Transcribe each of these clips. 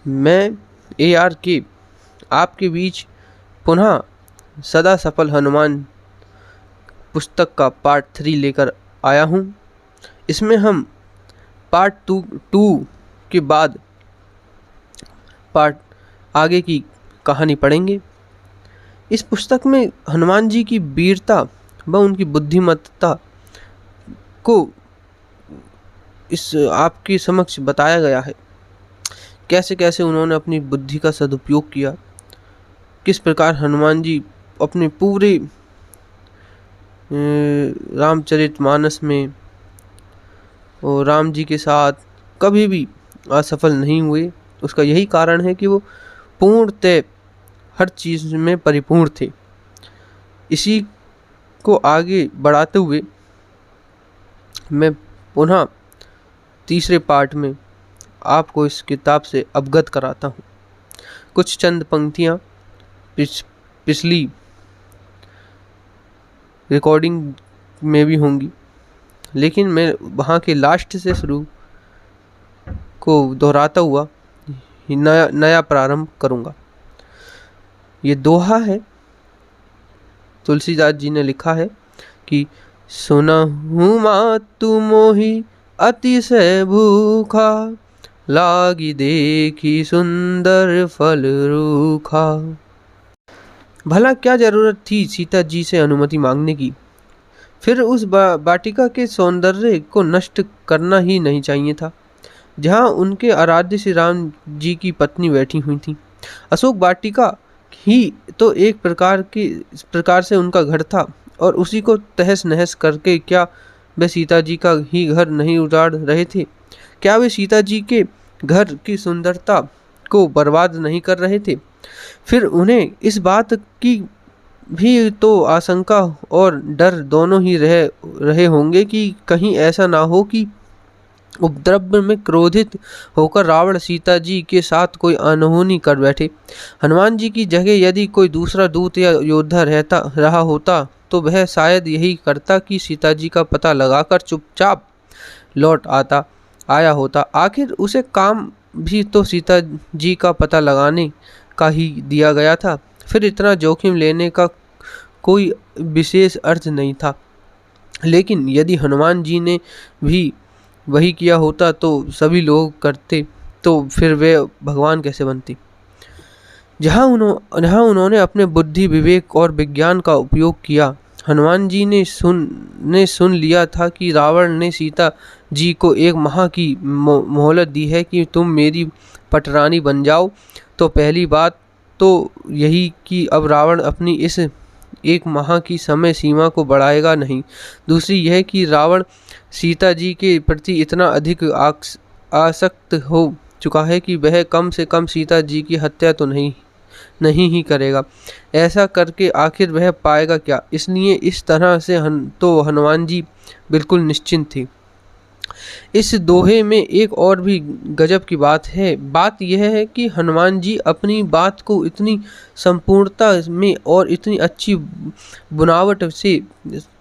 मैं ARK आपके बीच पुनः सदा सफल हनुमान पुस्तक का पार्ट 3 लेकर आया हूँ। इसमें हम पार्ट टू के बाद पार्ट आगे की कहानी पढ़ेंगे। इस पुस्तक में हनुमान जी की वीरता व उनकी बुद्धिमत्ता को इस आपके समक्ष बताया गया है। कैसे कैसे उन्होंने अपनी बुद्धि का सदुपयोग किया, किस प्रकार हनुमान जी अपने पूरे रामचरितमानस में और राम जी के साथ कभी भी असफल नहीं हुए। उसका यही कारण है कि वो पूर्णतः हर चीज़ में परिपूर्ण थे। इसी को आगे बढ़ाते हुए मैं पुनः तीसरे पार्ट में आपको इस किताब से अवगत कराता हूँ। कुछ चंद पंक्तियाँ पिछली रिकॉर्डिंग में भी होंगी, लेकिन मैं वहाँ के लास्ट से शुरू को दोहराता हुआ नया प्रारंभ करूँगा। ये दोहा है, तुलसीदास जी ने लिखा है कि सुनहु मातु मोहि अतिशय भूखा, लागी देखी सुंदर फल रूखा। भला क्या जरूरत थी सीता जी से अनुमति मांगने की? फिर उस वाटिका के सौंदर्य को नष्ट करना ही नहीं चाहिए था, जहाँ उनके आराध्य श्री राम जी की पत्नी बैठी हुई थी। अशोक वाटिका ही तो एक प्रकार से उनका घर था, और उसी को तहस नहस करके क्या वे सीता जी का ही घर नहीं उजाड़ रहे थे? क्या वे सीता जी के घर की सुंदरता को बर्बाद नहीं कर रहे थे? फिर उन्हें इस बात की भी तो आशंका और डर दोनों ही रहे होंगे कि कहीं ऐसा ना हो कि उपद्रव में क्रोधित होकर रावण सीता जी के साथ कोई अनहोनी कर बैठे। हनुमान जी की जगह यदि कोई दूसरा दूत या योद्धा रहा होता तो वह शायद यही करता कि सीता जी का पता लगाकर चुपचाप लौट आया होता। आखिर उसे काम भी तो सीता जी का पता लगाने का ही दिया गया था। फिर इतना जोखिम लेने का कोई विशेष अर्थ नहीं था। लेकिन यदि हनुमान जी ने भी वही किया होता तो सभी लोग करते, तो फिर वे भगवान कैसे बनते? जहाँ उन्होंने अपने बुद्धि, विवेक और विज्ञान का उपयोग किया। हनुमान जी ने सुन लिया था कि रावण ने सीता जी को 1 माह की मोहलत दी है कि तुम मेरी पटरानी बन जाओ। तो पहली बात तो यही कि अब रावण अपनी इस 1 माह की समय सीमा को बढ़ाएगा नहीं। दूसरी यह कि रावण सीता जी के प्रति इतना अधिक आसक्त हो चुका है कि वह कम से कम सीता जी की हत्या तो नहीं ही करेगा। ऐसा करके आखिर वह पाएगा क्या? इसलिए इस तरह से तो हनुमान जी बिल्कुल निश्चिंत थे। इस दोहे में एक और भी गजब की बात है। बात यह है कि हनुमान जी अपनी बात को इतनी संपूर्णता में और इतनी अच्छी बुनावट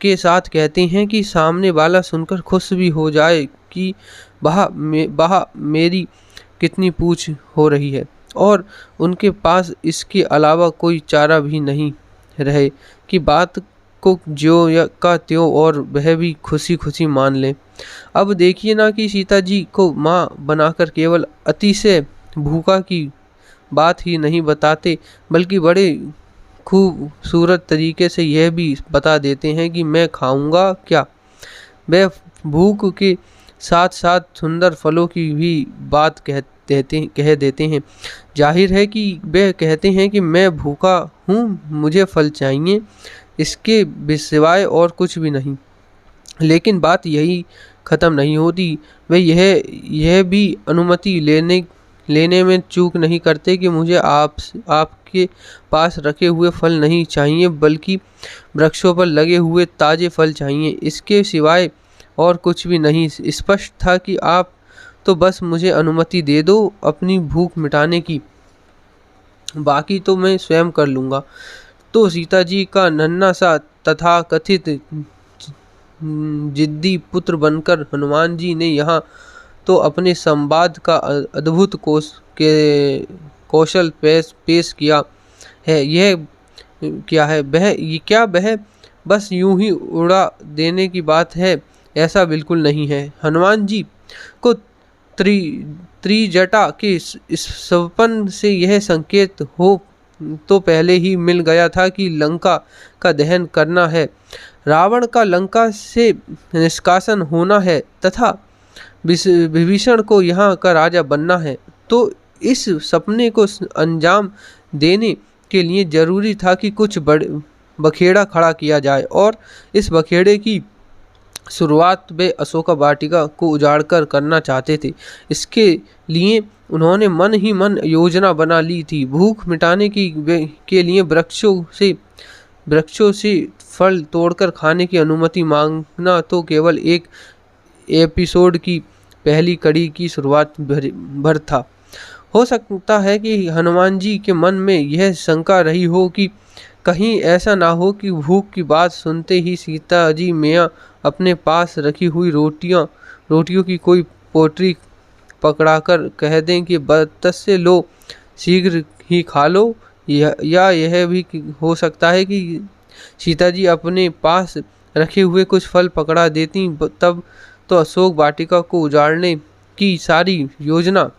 के साथ कहते हैं कि सामने वाला सुनकर खुश भी हो जाए कि वाह मेरी कितनी पूछ हो रही है, और उनके पास इसके अलावा कोई चारा भी नहीं रहे कि बात को ज्यों या का त्यों और वह भी खुशी खुशी मान ले। अब देखिए ना कि सीता जी को माँ बनाकर केवल अतिशय भूखा की बात ही नहीं बताते, बल्कि बड़े खूबसूरत तरीके से यह भी बता देते हैं कि मैं खाऊंगा क्या। वह भूख के साथ साथ सुंदर फलों की भी बात कह देते हैं। जाहिर है कि वे कहते हैं कि मैं भूखा हूँ, मुझे फल चाहिए, इसके सिवाय और कुछ भी नहीं। लेकिन बात यही ख़त्म नहीं होती। वे यह भी अनुमति लेने में चूक नहीं करते कि मुझे आपके पास रखे हुए फल नहीं चाहिए, बल्कि वृक्षों पर लगे हुए ताज़े फल चाहिए, इसके सिवाय और कुछ भी नहीं। स्पष्ट था कि आप तो बस मुझे अनुमति दे दो अपनी भूख मिटाने की, बाकी तो मैं स्वयं कर लूँगा। तो सीता जी का नन्हा सा तथाकथित जिद्दी पुत्र बनकर हनुमान जी ने यहाँ तो अपने संवाद का अद्भुत कौशल पेश किया है। यह क्या है वह बस यूं ही उड़ा देने की बात है? ऐसा बिल्कुल नहीं है। हनुमान जी को त्रिजटा के इस स्वप्न से यह संकेत हो तो पहले ही मिल गया था कि लंका का दहन करना है, रावण का लंका से निष्कासन होना है तथा विभीषण को यहाँ का राजा बनना है। तो इस सपने को अंजाम देने के लिए जरूरी था कि कुछ बखेड़ा खड़ा किया जाए, और इस बखेड़े की शुरुआत वे अशोका वाटिका को उजाड़कर करना चाहते थे। इसके लिए उन्होंने मन ही मन योजना बना ली थी। भूख मिटाने के लिए वृक्षों से फल तोड़कर खाने की अनुमति मांगना तो केवल एक एपिसोड की पहली कड़ी की शुरुआत भर था। हो सकता है कि हनुमान जी के मन में यह शंका रही हो कि कहीं ऐसा ना हो कि भूख की बात सुनते ही सीता जी मैया अपने पास रखी हुई रोटियों की कोई पोटली पकड़ाकर कह दें कि बदतस से लो, शीघ्र ही खा लो। या यह भी हो सकता है कि सीता जी अपने पास रखे हुए कुछ फल पकड़ा देती, तब तो अशोक वाटिका को उजाड़ने की सारी योजना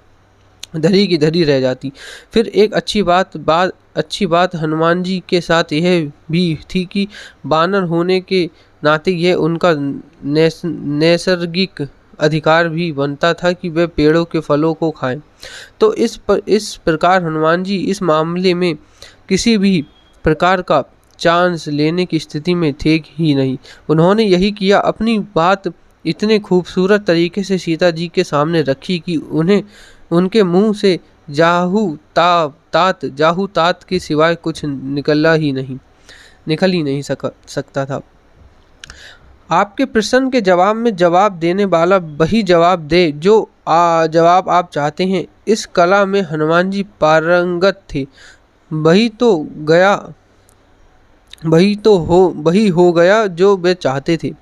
धरी की धरी रह जाती। फिर एक अच्छी बात हनुमान जी के साथ यह भी थी कि बानर होने के नाते यह उनका नैसर्गिक अधिकार भी बनता था कि वे पेड़ों के फलों को खाएं। तो इस प्रकार हनुमान जी इस मामले में किसी भी प्रकार का चांस लेने की स्थिति में थे ही नहीं। उन्होंने यही किया। अपनी बात इतने खूबसूरत तरीके से सीता जी के सामने रखी कि उन्हें उनके मुंह से जाहू तात के सिवाय कुछ निकल ही नहीं सकता था। आपके प्रश्न के जवाब में जवाब देने वाला वही जवाब दे जो जवाब आप चाहते हैं। इस कला में हनुमान जी पारंगत थे। वही हो गया जो वे चाहते थे।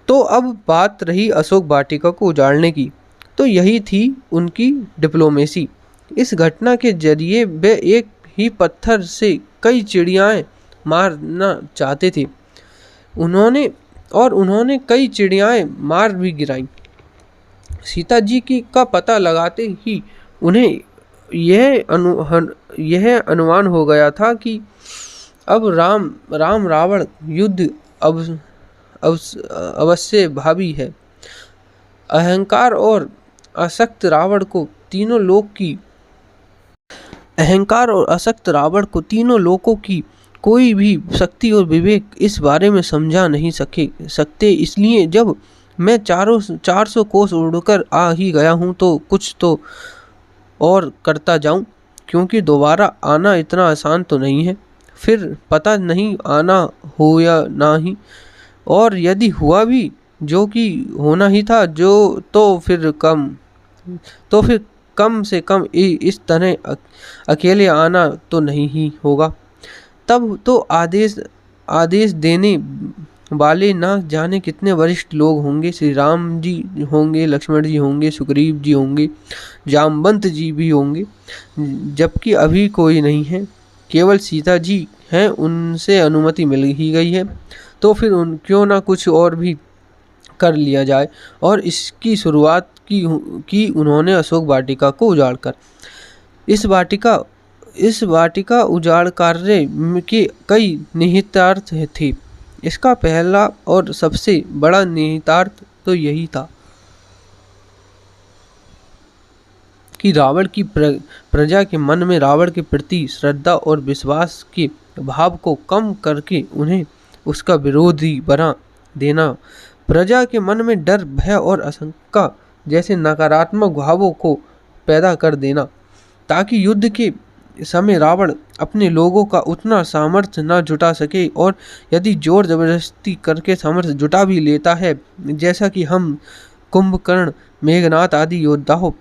तो अब बात रही अशोक वाटिका को उजाड़ने की। तो यही थी उनकी डिप्लोमेसी। इस घटना के जरिए वे एक ही पत्थर से कई चिड़ियाएं मारना चाहते थे। उन्होंने कई चिड़ियाएं मार भी गिराईं। सीता जी का पता लगाते ही उन्हें यह अनुमान हो गया था कि अब राम रावण युद्ध अवश्य भावी है। अहंकार और असक्त रावण को तीनों लोकों की कोई भी शक्ति और विवेक इस बारे में समझा नहीं सकते। इसलिए जब मैं 400 कोस उड़कर आ ही गया हूँ तो कुछ तो और करता जाऊँ, क्योंकि दोबारा आना इतना आसान तो नहीं है। फिर पता नहीं आना हो या ना ही, और यदि हुआ भी जो कि होना ही था तो फिर कम से कम इस तरह अकेले आना तो नहीं ही होगा। तब तो आदेश देने वाले ना जाने कितने वरिष्ठ लोग होंगे। श्री राम जी होंगे, लक्ष्मण जी होंगे, सुग्रीव जी होंगे, जामवंत जी भी होंगे, जबकि अभी कोई नहीं है, केवल सीता जी हैं। उनसे अनुमति मिल ही गई है, तो फिर क्यों ना कुछ और भी कर लिया जाए। और इसकी शुरुआत की उन्होंने अशोक वाटिका को उजाड़कर। इस वाटिका उजाड़ कार्य के कई निहितार्थ थे। इसका पहला और सबसे बड़ा निहितार्थ तो यही था कि रावण की प्रजा के मन में रावण के प्रति श्रद्धा और विश्वास के भाव को कम करके उन्हें उसका विरोधी बना देना। प्रजा के मन में डर, भय और आशंका जैसे नकारात्मक भावों को पैदा कर देना, ताकि युद्ध के समय रावण अपने लोगों का उतना सामर्थ्य न जुटा सके। और यदि जोर जबरदस्ती करके सामर्थ्य जुटा भी लेता है, जैसा कि हम कुंभकर्ण, मेघनाथ आदि योद्धाओं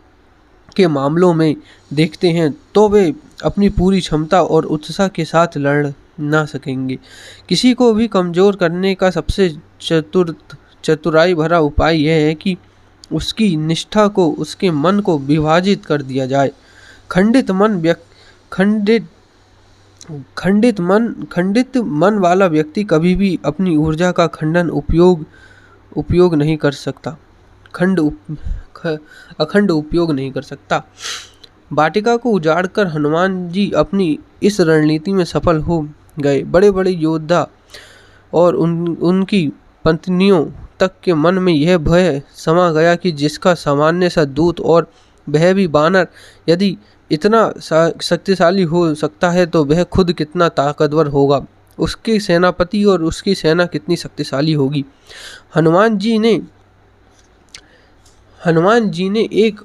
के मामलों में देखते हैं, तो वे अपनी पूरी क्षमता और उत्साह के साथ लड़ ना सकेंगे। किसी को भी कमज़ोर करने का सबसे चतुराई भरा उपाय यह है कि उसकी निष्ठा को, उसके मन को विभाजित कर दिया जाए। खंडित मन खंडित खंडित मन वाला व्यक्ति कभी भी अपनी ऊर्जा का उपयोग नहीं कर सकता, अखंड उपयोग नहीं कर सकता। वाटिका को उजाड़कर हनुमान जी अपनी इस रणनीति में सफल हो गए। बड़े बड़े योद्धा और उनकी पत्नियों तक के मन में यह भय समा गया कि जिसका सामान्य सा दूत और वह भी बानर यदि इतना शक्तिशाली हो सकता है तो वह खुद कितना ताकतवर होगा, उसके सेनापति और उसकी सेना कितनी शक्तिशाली होगी। हनुमान जी ने एक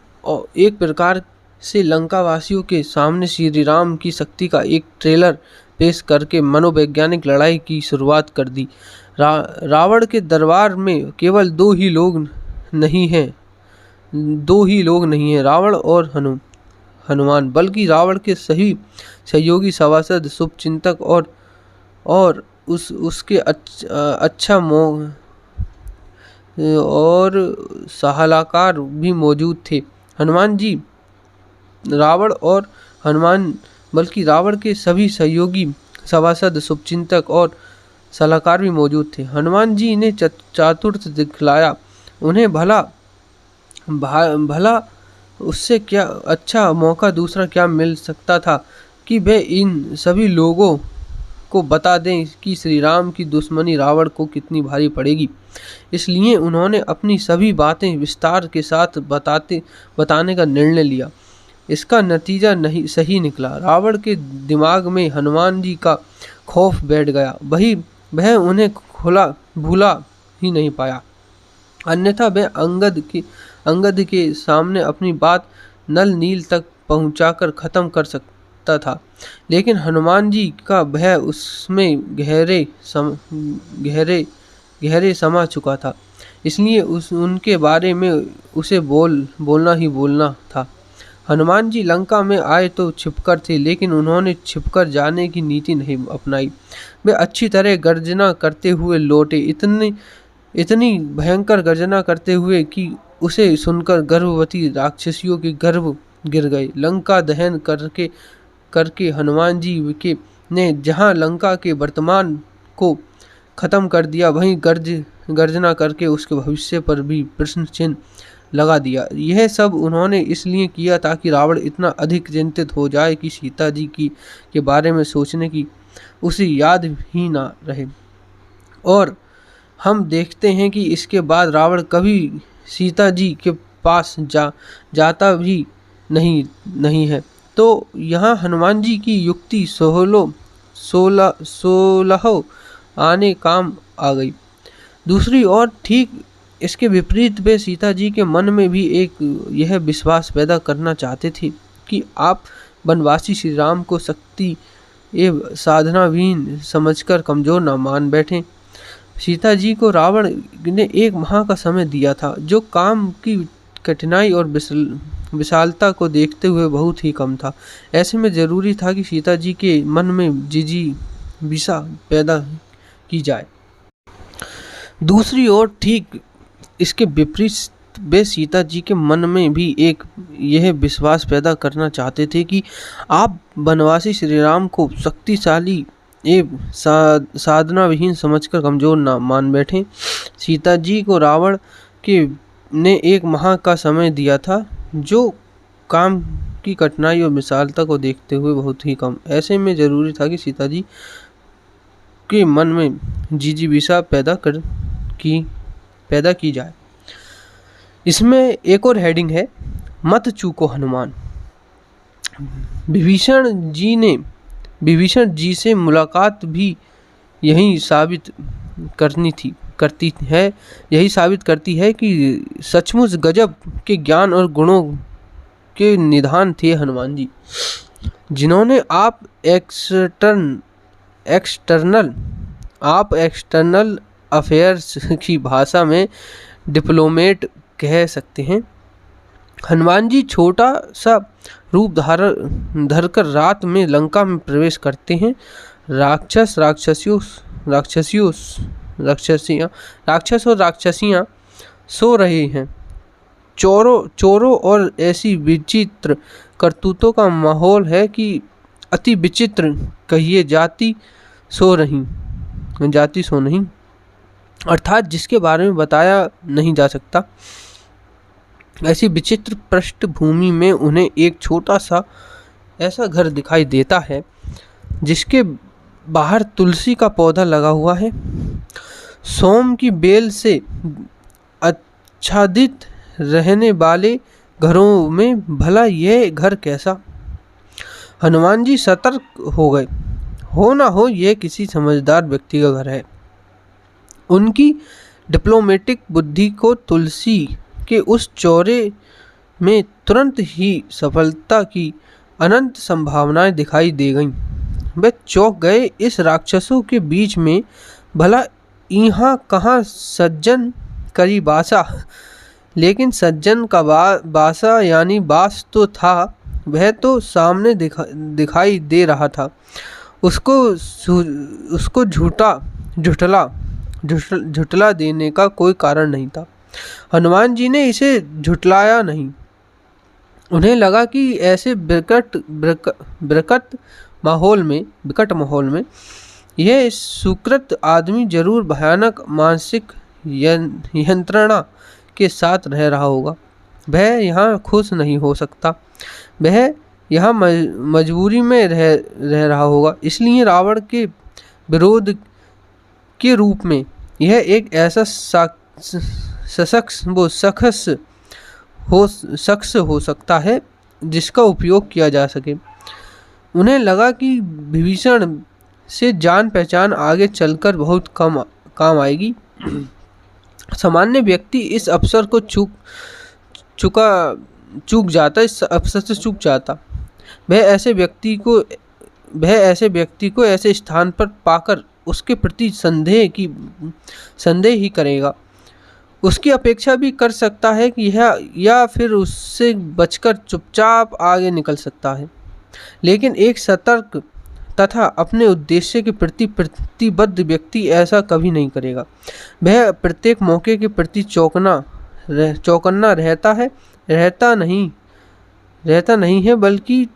प्रकार से लंका वासियों के सामने श्री राम की शक्ति का एक ट्रेलर पेश करके मनोवैज्ञानिक लड़ाई की शुरुआत कर दी। रावण के दरबार में केवल दो ही लोग नहीं हैं, रावण और हनुमान, बल्कि रावण के सही सहयोगी, सभासद, शुभचिंतक और उसके अच्छा और सलाहकार भी मौजूद थे। बल्कि रावण के सभी सहयोगी, सभासद, शुभचिंतक और सलाहकार भी मौजूद थे। हनुमान जी ने चातुर्य दिखलाया। उन्हें भला उससे क्या अच्छा मौका दूसरा क्या मिल सकता था कि वे इन सभी लोगों को बता दें कि श्री राम की दुश्मनी रावण को कितनी भारी पड़ेगी। इसलिए उन्होंने अपनी सभी बातें विस्तार के साथ बताने का निर्णय लिया। इसका नतीजा नहीं सही निकला। रावण के दिमाग में हनुमान जी का खौफ बैठ गया। वह उन्हें भूला ही नहीं पाया, अन्यथा वह अंगद के सामने अपनी बात नल नील तक पहुंचाकर खत्म कर सकता था। लेकिन हनुमान जी का भय उसमें गहरे समा चुका था, इसलिए उनके बारे में उसे बोलना था। हनुमान जी लंका में आए तो छिपकर थे, लेकिन उन्होंने छिपकर जाने की नीति नहीं अपनाई। वे अच्छी तरह गर्जना करते हुए लौटे, इतनी भयंकर गर्जना करते हुए कि उसे सुनकर गर्भवती राक्षसियों के गर्भ गिर गए। लंका दहन करके हनुमान जी ने जहाँ लंका के वर्तमान को खत्म कर दिया, वहीं गर्जना करके उसके भविष्य पर भी प्रश्न चिन्ह लगा दिया। यह सब उन्होंने इसलिए किया ताकि रावण इतना अधिक चिंतित हो जाए कि सीता जी के बारे में सोचने की उसे याद ही ना रहे। और हम देखते हैं कि इसके बाद रावण कभी सीता जी के पास जाता भी नहीं है। तो यहाँ हनुमान जी की युक्ति सोलह आने काम आ गई। दूसरी ओर ठीक इसके विपरीत वे सीता जी के मन में भी यह विश्वास पैदा करना चाहते थे कि आप वनवासी श्री राम को शक्ति एवं साधनाविहीन समझकर कमजोर न मान बैठें। सीता जी को रावण ने 1 माह का समय दिया था, जो काम की कठिनाई और विशालता को देखते हुए बहुत ही कम था। ऐसे में जरूरी था कि सीता जी के मन में जिजीविषा पैदा की जाए। दूसरी ओर ठीक इसके विपरीत वे सीता जी के मन में भी यह विश्वास पैदा करना चाहते थे कि आप वनवासी श्री राम को शक्तिशाली एवं साधना विहीन समझकर कमजोर न मान बैठें। सीता जी को रावण ने 1 माह का समय दिया था, जो काम की कठिनाई और विशालता को देखते हुए बहुत ही कम। ऐसे में जरूरी था कि सीता जी के मन में जिजीविषा पैदा की जाए। इसमें एक और हेडिंग है, मत चूको हनुमान। विभीषण जी से मुलाकात भी यही साबित करती है कि सचमुच गजब के ज्ञान और गुणों के निधान थे हनुमान जी, जिन्होंने आप एक्सटर्नल अफेयर्स की भाषा में डिप्लोमेट कह सकते हैं। हनुमान जी छोटा सा रूप धरकर रात में लंका में प्रवेश करते हैं। राक्षस और राक्षसियां सो रहे हैं। चोरों और ऐसी विचित्र करतूतों का माहौल है कि अति विचित्र कहिए जाति सो नहीं, अर्थात जिसके बारे में बताया नहीं जा सकता। ऐसी विचित्र पृष्ठभूमि में उन्हें एक छोटा सा ऐसा घर दिखाई देता है जिसके बाहर तुलसी का पौधा लगा हुआ है। सोम की बेल से आच्छादित रहने वाले घरों में भला यह घर कैसा। हनुमान जी सतर्क हो गए। हो ना हो यह किसी समझदार व्यक्ति का घर है। उनकी डिप्लोमेटिक बुद्धि को तुलसी के उस चौरे में तुरंत ही सफलता की अनंत संभावनाएं दिखाई दे गईं। वे चौंक गए। इस राक्षसों के बीच में भला यहाँ कहाँ सज्जन करी बासा, लेकिन सज्जन का बासा यानी बास तो था, वह तो सामने दिखाई दे रहा था। उसको झुठला देने का कोई कारण नहीं था। हनुमान जी ने इसे झुठलाया नहीं। उन्हें लगा कि ऐसे विकट माहौल में यह सुकृत आदमी जरूर भयानक मानसिक यंत्रणा के साथ रह रहा होगा। वह यहाँ खुश नहीं हो सकता। वह यहाँ मजबूरी में रह रहा होगा। इसलिए रावण के विरोध के रूप में यह एक ऐसा शख्स हो सकता है जिसका उपयोग किया जा सके। उन्हें लगा कि विभीषण से जान पहचान आगे चलकर बहुत कम काम आएगी। सामान्य व्यक्ति इस अवसर को चूक जाता। वह ऐसे व्यक्ति को ऐसे स्थान पर पाकर उसके प्रति संदेह ही करेगा। उसकी अपेक्षा भी कर सकता है कि या फिर उससे बचकर चुपचाप आगे निकल सकता है। लेकिन एक सतर्क तथा अपने उद्देश्य के प्रति प्रतिबद्ध व्यक्ति ऐसा कभी नहीं करेगा। वह प्रत्येक मौके के प्रति चौकन्ना रहता नहीं है, बल्कि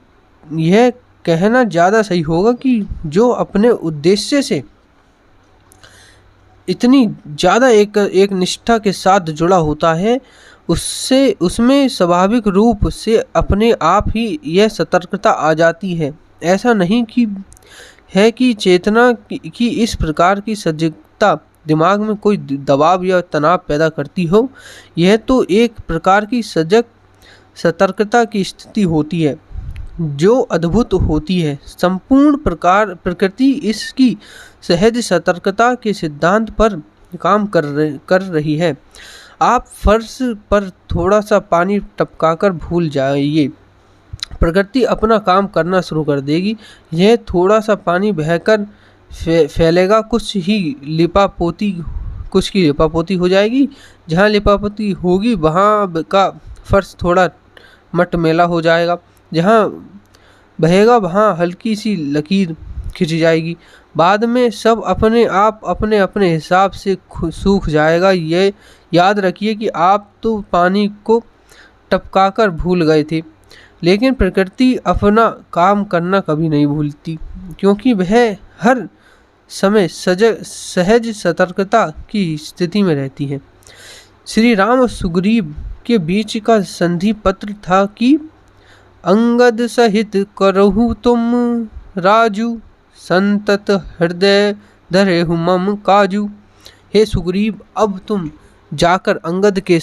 यह कहना ज़्यादा सही होगा कि जो अपने उद्देश्य से इतनी ज़्यादा एक निष्ठा के साथ जुड़ा होता है, उसमें स्वाभाविक रूप से अपने आप ही यह सतर्कता आ जाती है। ऐसा नहीं कि चेतना की इस प्रकार की सजगता दिमाग में कोई दबाव या तनाव पैदा करती हो। यह तो एक प्रकार की सतर्कता की स्थिति होती है जो अद्भुत होती है। संपूर्ण प्रकृति इसकी सहज सतर्कता के सिद्धांत पर काम कर रही है। आप फर्श पर थोड़ा सा पानी टपकाकर भूल जाइए, प्रकृति अपना काम करना शुरू कर देगी। यह थोड़ा सा पानी बहकर फैलेगा, कुछ की लिपापोती हो जाएगी। जहाँ लिपापोती होगी वहाँ का फर्श थोड़ा मटमैला हो जाएगा। जहाँ बहेगा वहाँ हल्की सी लकीर खिंच जाएगी। बाद में सब अपने अपने हिसाब से सूख जाएगा। ये याद रखिए कि आप तो पानी को टपकाकर भूल गए थे, लेकिन प्रकृति अपना काम करना कभी नहीं भूलती, क्योंकि वह हर समय सहज सतर्कता की स्थिति में रहती है। श्री राम और सुग्रीव के बीच का संधि पत्र था कि अंगद सहित करहु तुम राजू, संतत हृदय धरेहु मम काजू। हे सुग्रीव, अब तुम जाकर अंगद के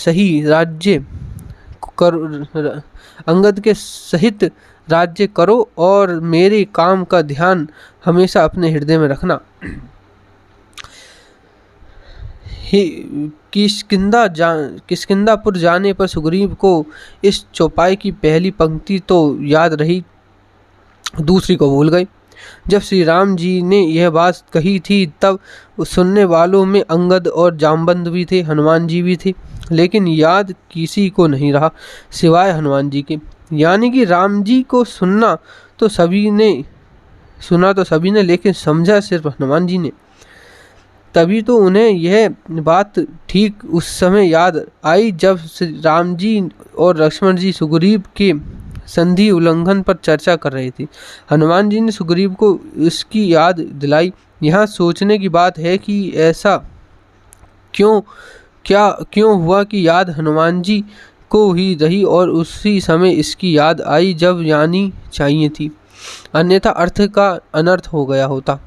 सहित राज्य करो और मेरे काम का ध्यान हमेशा अपने हृदय में रखना। किष्किंधापुर जाने पर सुग्रीव को इस चौपाई की पहली पंक्ति तो याद रही, दूसरी को भूल गई। जब श्री राम जी ने यह बात कही थी तब सुनने वालों में अंगद और जामवंत भी थे, हनुमान जी भी थे, लेकिन याद किसी को नहीं रहा सिवाय हनुमान जी के। यानी कि राम जी को सुना तो सभी ने, लेकिन समझा सिर्फ हनुमान जी ने। तभी तो उन्हें यह बात ठीक उस समय याद आई जब श्री राम जी और लक्ष्मण जी सुग्रीव के संधि उल्लंघन पर चर्चा कर रहे थे। हनुमान जी ने सुग्रीव को इसकी याद दिलाई। यहाँ सोचने की बात है कि ऐसा क्यों हुआ कि याद हनुमान जी को ही रही और उसी समय इसकी याद आई जब यानी चाहिए थी, अन्यथा अर्थ का अनर्थ हो गया होता।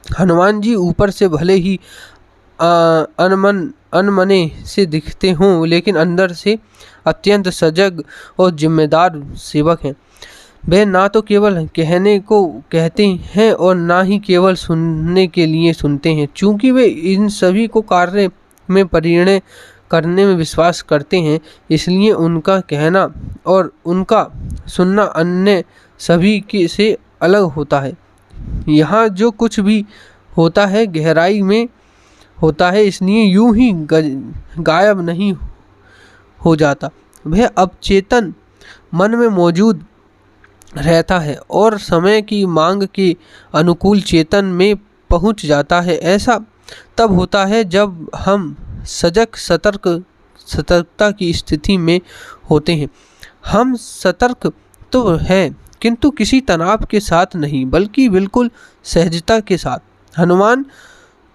हनुमान जी ऊपर से भले ही अनमने से दिखते हों, लेकिन अंदर से अत्यंत सजग और जिम्मेदार सेवक हैं। वे ना तो केवल कहने को कहते हैं और ना ही केवल सुनने के लिए सुनते हैं। चूँकि वे इन सभी को कार्य में परिणय करने में विश्वास करते हैं, इसलिए उनका कहना और उनका सुनना अन्य सभी के से अलग होता है। यहाँ जो कुछ भी होता है गहराई में होता है, इसलिए यूं ही गायब नहीं हो जाता। वह अवचेतन मन में मौजूद रहता है और समय की मांग के अनुकूल चेतन में पहुंच जाता है। ऐसा तब होता है जब हम सजग सतर्कता की स्थिति में होते हैं। हम सतर्क तो हैं, किंतु किसी तनाव के साथ नहीं, बल्कि बिल्कुल सहजता के साथ। हनुमान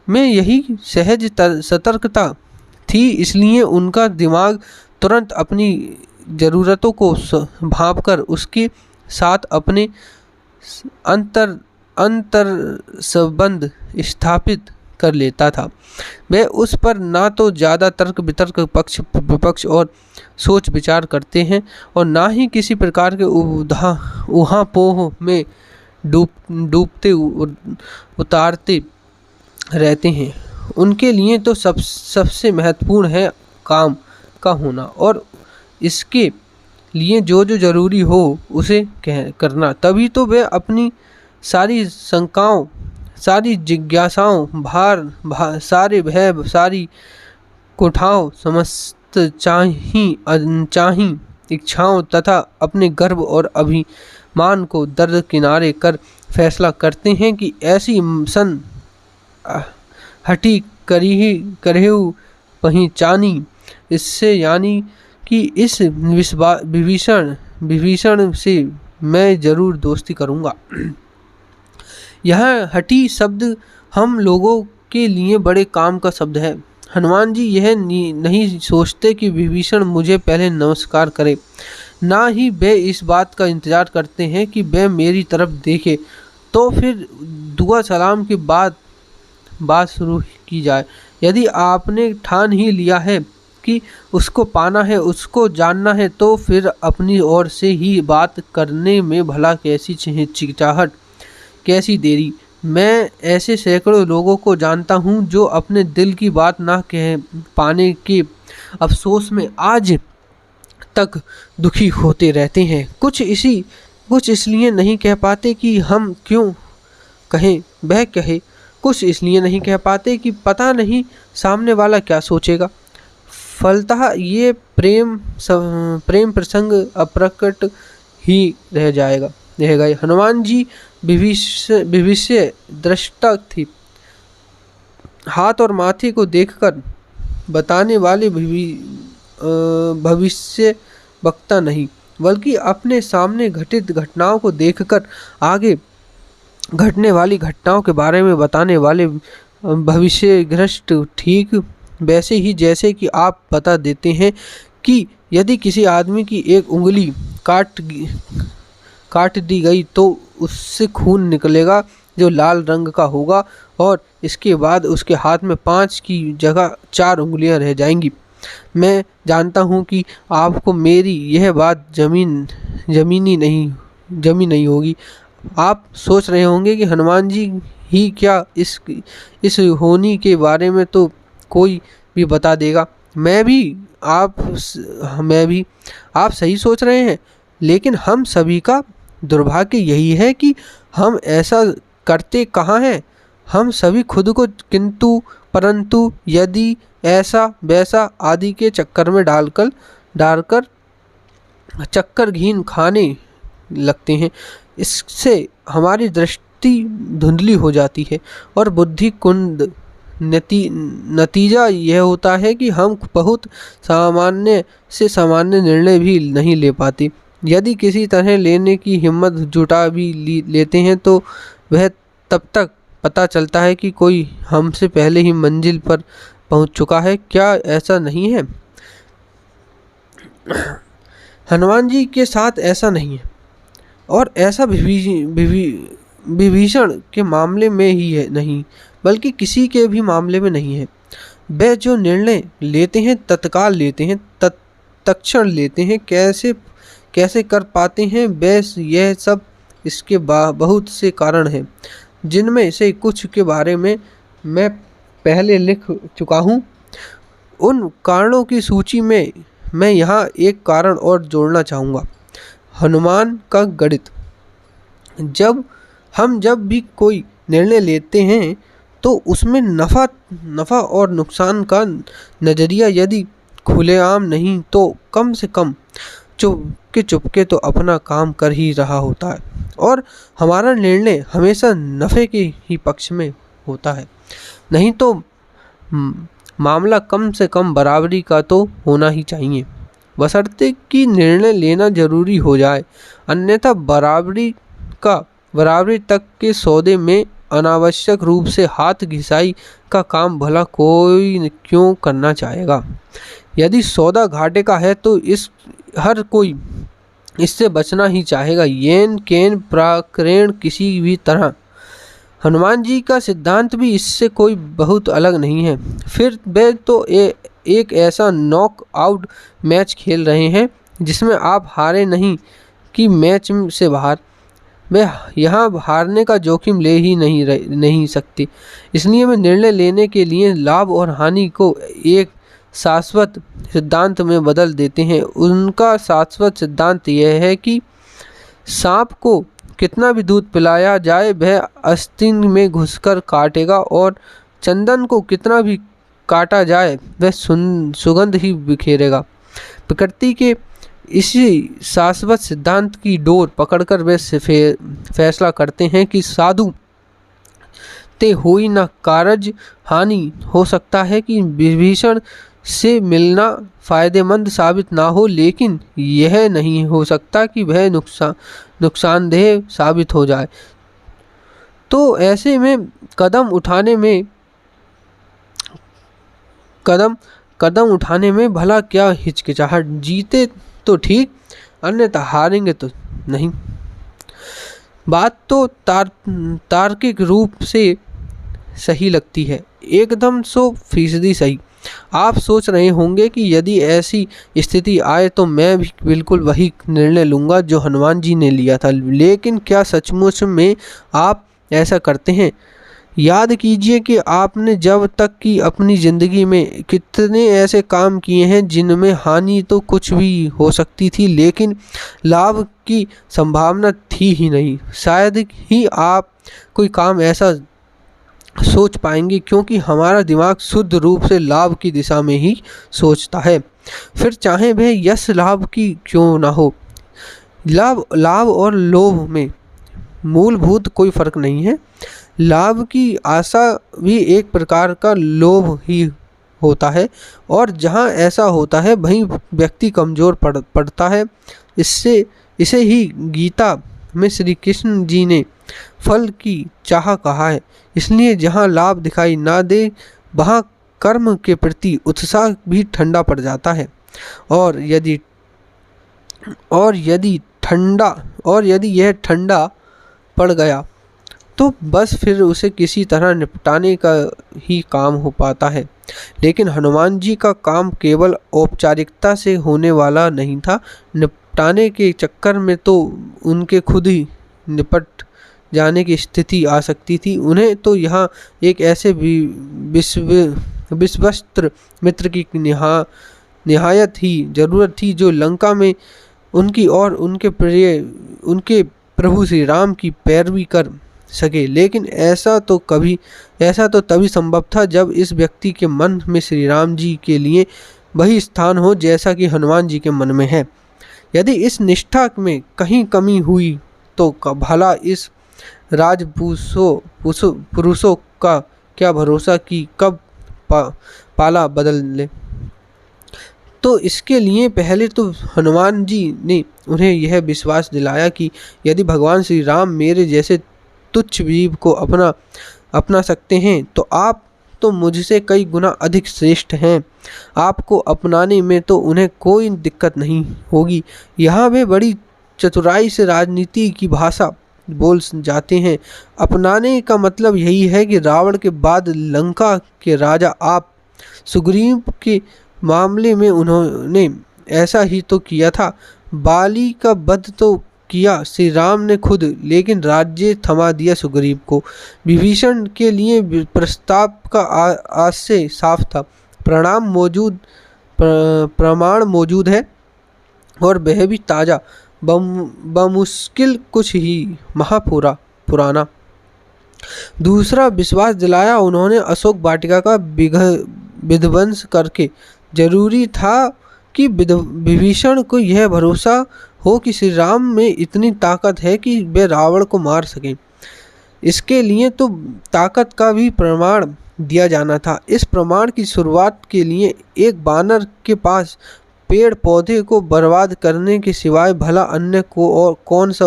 में यही सहज सतर्कता थी, इसलिए उनका दिमाग तुरंत अपनी ज़रूरतों को भांपकर उसके साथ अपने अंतर संबंध स्थापित कर लेता था। वह उस पर ना तो ज़्यादा तर्क वितर्क पक्ष विपक्ष और सोच विचार करते हैं और ना ही किसी प्रकार के ऊहापोह में डूबते उतारते रहते हैं। उनके लिए तो सबसे महत्वपूर्ण है काम का होना और इसके लिए जो ज़रूरी हो उसे करना। तभी तो वे अपनी सारी शंकाओं, सारी जिज्ञासाओं, सारे भय, सारी कुठाओं, समस्त अनचाही इच्छाओं तथा अपने गर्व और अभिमान को दरकिनारे कर फैसला करते हैं कि ऐसी सन हटी करेहु पहचानी, इससे यानी कि इस विभीषण से मैं जरूर दोस्ती करूँगा। यह हठी शब्द हम लोगों के लिए बड़े काम का शब्द है। हनुमान जी यह नहीं सोचते कि विभीषण मुझे पहले नमस्कार करे, ना ही वे इस बात का इंतज़ार करते हैं कि वे मेरी तरफ देखे तो फिर दुआ सलाम के बाद बात शुरू की जाए। यदि आपने ठान ही लिया है कि उसको पाना है, उसको जानना है, तो फिर अपनी ओर से ही बात करने में भला कैसी हिचकिचाहट, कैसी देरी। मैं ऐसे सैकड़ों लोगों को जानता हूँ जो अपने दिल की बात ना कह पाने के अफसोस में आज तक दुखी होते रहते हैं। कुछ इसलिए नहीं कह पाते कि हम क्यों कहें वह कहे, कुछ इसलिए नहीं कह पाते कि पता नहीं सामने वाला क्या सोचेगा। फलतः ये प्रेम प्रसंग अप्रकट ही रहेगा। हनुमान जी भविष्य दृष्टा थी। हाथ और माथे को देखकर बताने वाले भविष्य वक्ता नहीं, बल्कि अपने सामने घटित घटनाओं को देखकर आगे घटने वाली घटनाओं के बारे में बताने वाले भविष्यग्रस्त। ठीक वैसे ही जैसे कि आप बता देते हैं कि यदि किसी आदमी की एक उंगली काट दी गई तो उससे खून निकलेगा जो लाल रंग का होगा और इसके बाद उसके हाथ में 5 की जगह 4 उंगलियां रह जाएंगी। मैं जानता हूं कि आपको मेरी यह बात जमी नहीं होगी। आप सोच रहे होंगे कि हनुमान जी ही क्या, इस होनी के बारे में तो कोई भी बता देगा। मैं भी आप सही सोच रहे हैं, लेकिन हम सभी का दुर्भाग्य यही है कि हम ऐसा करते कहाँ हैं। हम सभी खुद को किंतु परंतु यदि ऐसा वैसा आदि के चक्कर में डालकर चक्करघीन खाने लगते हैं। इससे हमारी दृष्टि धुंधली हो जाती है और बुद्धि कुंद नतीजा यह होता है कि हम बहुत सामान्य से सामान्य निर्णय भी नहीं ले पाते। यदि किसी तरह लेने की हिम्मत जुटा भी लेते हैं तो वह तब तक पता चलता है कि कोई हमसे पहले ही मंजिल पर पहुंच चुका है। क्या ऐसा नहीं है? हनुमान जी के साथ ऐसा नहीं है, और ऐसा विभीषण के मामले में ही है नहीं, बल्कि किसी के भी मामले में नहीं है। वे जो निर्णय लेते हैं तत्काल लेते हैं, तत्क्षण लेते हैं। कैसे कैसे कर पाते हैं वे? यह सब इसके बहुत से कारण हैं, जिनमें से कुछ के बारे में मैं पहले लिख चुका हूँ। उन कारणों की सूची में मैं यहाँ एक कारण और जोड़ना चाहूँगा, हनुमान का गणित। जब भी कोई निर्णय लेते हैं तो उसमें नफ़ा और नुकसान का नज़रिया यदि खुलेआम नहीं तो कम से कम चुपके तो अपना काम कर ही रहा होता है, और हमारा निर्णय हमेशा नफ़े के ही पक्ष में होता है। नहीं तो मामला कम से कम बराबरी का तो होना ही चाहिए, बशर्ते कि निर्णय लेना जरूरी हो जाए। अन्यथा बराबरी तक के सौदे में अनावश्यक रूप से हाथ घिसाई का काम भला कोई क्यों करना चाहेगा। यदि सौदा घाटे का है तो हर कोई इससे बचना ही चाहेगा, येन केन प्राक्रेण किसी भी तरह। हनुमान जी का सिद्धांत भी इससे कोई बहुत अलग नहीं है। फिर वे तो एक ऐसा नॉक आउट मैच खेल रहे हैं जिसमें आप हारे नहीं कि मैच से बाहर। वे यहाँ हारने का जोखिम ले ही नहीं सकती। इसलिए वे निर्णय लेने के लिए लाभ और हानि को एक शाश्वत सिद्धांत में बदल देते हैं। उनका शाश्वत सिद्धांत यह है कि सांप को कितना भी दूध पिलाया जाए वह आस्तीन में घुसकर काटेगा, और चंदन को कितना भी काटा जाए वह सुगंध ही बिखेरेगा। प्रकृति के इसी शाश्वत सिद्धांत की डोर पकड़कर वे फैसला करते हैं कि साधु ते हुई न कारज हानि। हो सकता है कि विभीषण से मिलना फायदेमंद साबित ना हो, लेकिन यह नहीं हो सकता कि वह नुकसानदेह साबित हो जाए। तो ऐसे में कदम उठाने में भला क्या हिचकिचाहट। जीते तो ठीक, अन्यथा हारेंगे तो नहीं। बात तो तार्किक रूप से सही लगती है, एकदम 100% सही। आप सोच रहे होंगे कि यदि ऐसी स्थिति आए तो मैं भी बिल्कुल वही निर्णय लूँगा जो हनुमान जी ने लिया था। लेकिन क्या सचमुच में आप ऐसा करते हैं? याद कीजिए कि आपने जब तक की अपनी ज़िंदगी में कितने ऐसे काम किए हैं जिनमें हानि तो कुछ भी हो सकती थी, लेकिन लाभ की संभावना थी ही नहीं। शायद ही आप कोई काम ऐसा सोच पाएंगे, क्योंकि हमारा दिमाग शुद्ध रूप से लाभ की दिशा में ही सोचता है, फिर चाहे वह यश लाभ की क्यों ना हो। लाभ और लोभ में मूलभूत कोई फर्क नहीं है। लाभ की आशा भी एक प्रकार का लोभ ही होता है, और जहाँ ऐसा होता है वहीं व्यक्ति कमज़ोर पड़ता है। इसे ही गीता में श्री कृष्ण जी ने फल की चाह कहा है। इसलिए जहाँ लाभ दिखाई ना दे वहाँ कर्म के प्रति उत्साह भी ठंडा पड़ जाता है, और यदि यह ठंडा पड़ गया तो बस फिर उसे किसी तरह निपटाने का ही काम हो पाता है। लेकिन हनुमान जी का काम केवल औपचारिकता से होने वाला नहीं था। निपटाने के चक्कर में तो उनके खुद ही निपट जाने की स्थिति आ सकती थी। उन्हें तो यहाँ एक ऐसे विश्वस्त मित्र की निहायत ही ज़रूरत थी जो लंका में उनकी और उनके प्रभु श्री राम की पैरवी कर सके। लेकिन ऐसा तो तभी संभव था जब इस व्यक्ति के मन में श्री राम जी के लिए वही स्थान हो जैसा कि हनुमान जी के मन में है। यदि इस निष्ठा में कहीं कमी हुई तो भला इस पुरुषों का क्या भरोसा कि कब पाला बदल ले। तो इसके लिए पहले तो हनुमान जी ने उन्हें यह विश्वास दिलाया कि यदि भगवान श्री राम मेरे जैसे तुच्छ जीव को अपना सकते हैं तो आप तो मुझसे कई गुना अधिक श्रेष्ठ हैं। आपको अपनाने में तो उन्हें कोई दिक्कत नहीं होगी। यहाँ वे बड़ी चतुराई से राजनीति की भाषा बोल जाते हैं। अपनाने का मतलब यही है कि रावण के बाद लंका के राजा आप सुग्रीव के मामले में उन्होंने ऐसा ही तो किया था। बाली का वध तो किया श्री राम ने खुद, लेकिन राज्य थमा दिया सुग्रीव को। विभीषण के लिए प्रस्ताव का आज से साफ था। प्रमाण मौजूद है और वह भी ताज़ा, बमुश्किल कुछ ही पुराना। दूसरा विश्वास दिलाया उन्होंने अशोक वाटिका का विध्वंस करके। जरूरी था कि विभीषण को यह भरोसा हो कि श्री राम में इतनी ताकत है कि वे रावण को मार सकें। इसके लिए तो ताकत का भी प्रमाण दिया जाना था। इस प्रमाण की शुरुआत के लिए एक बानर के पास पेड़ पौधे को बर्बाद करने के सिवाय भला अन्य को और कौन सा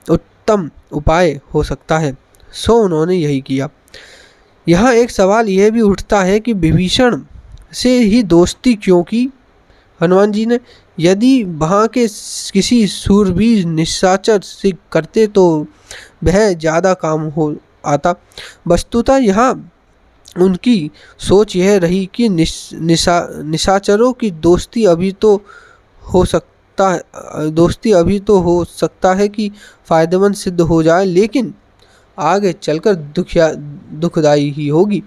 उत्तम उपाय हो सकता है। सो उन्होंने यही किया। यहाँ एक सवाल यह भी उठता है कि विभीषण से ही दोस्ती क्यों की हनुमान जी ने। यदि वहाँ के किसी सूरवीर निशाचर से करते तो वह ज़्यादा काम हो आता। वस्तुतः यहाँ उनकी सोच यह रही कि निशाचरों की दोस्ती अभी तो हो सकता है कि फ़ायदेमंद सिद्ध हो जाए, लेकिन आगे चलकर दुखदाई ही होगी।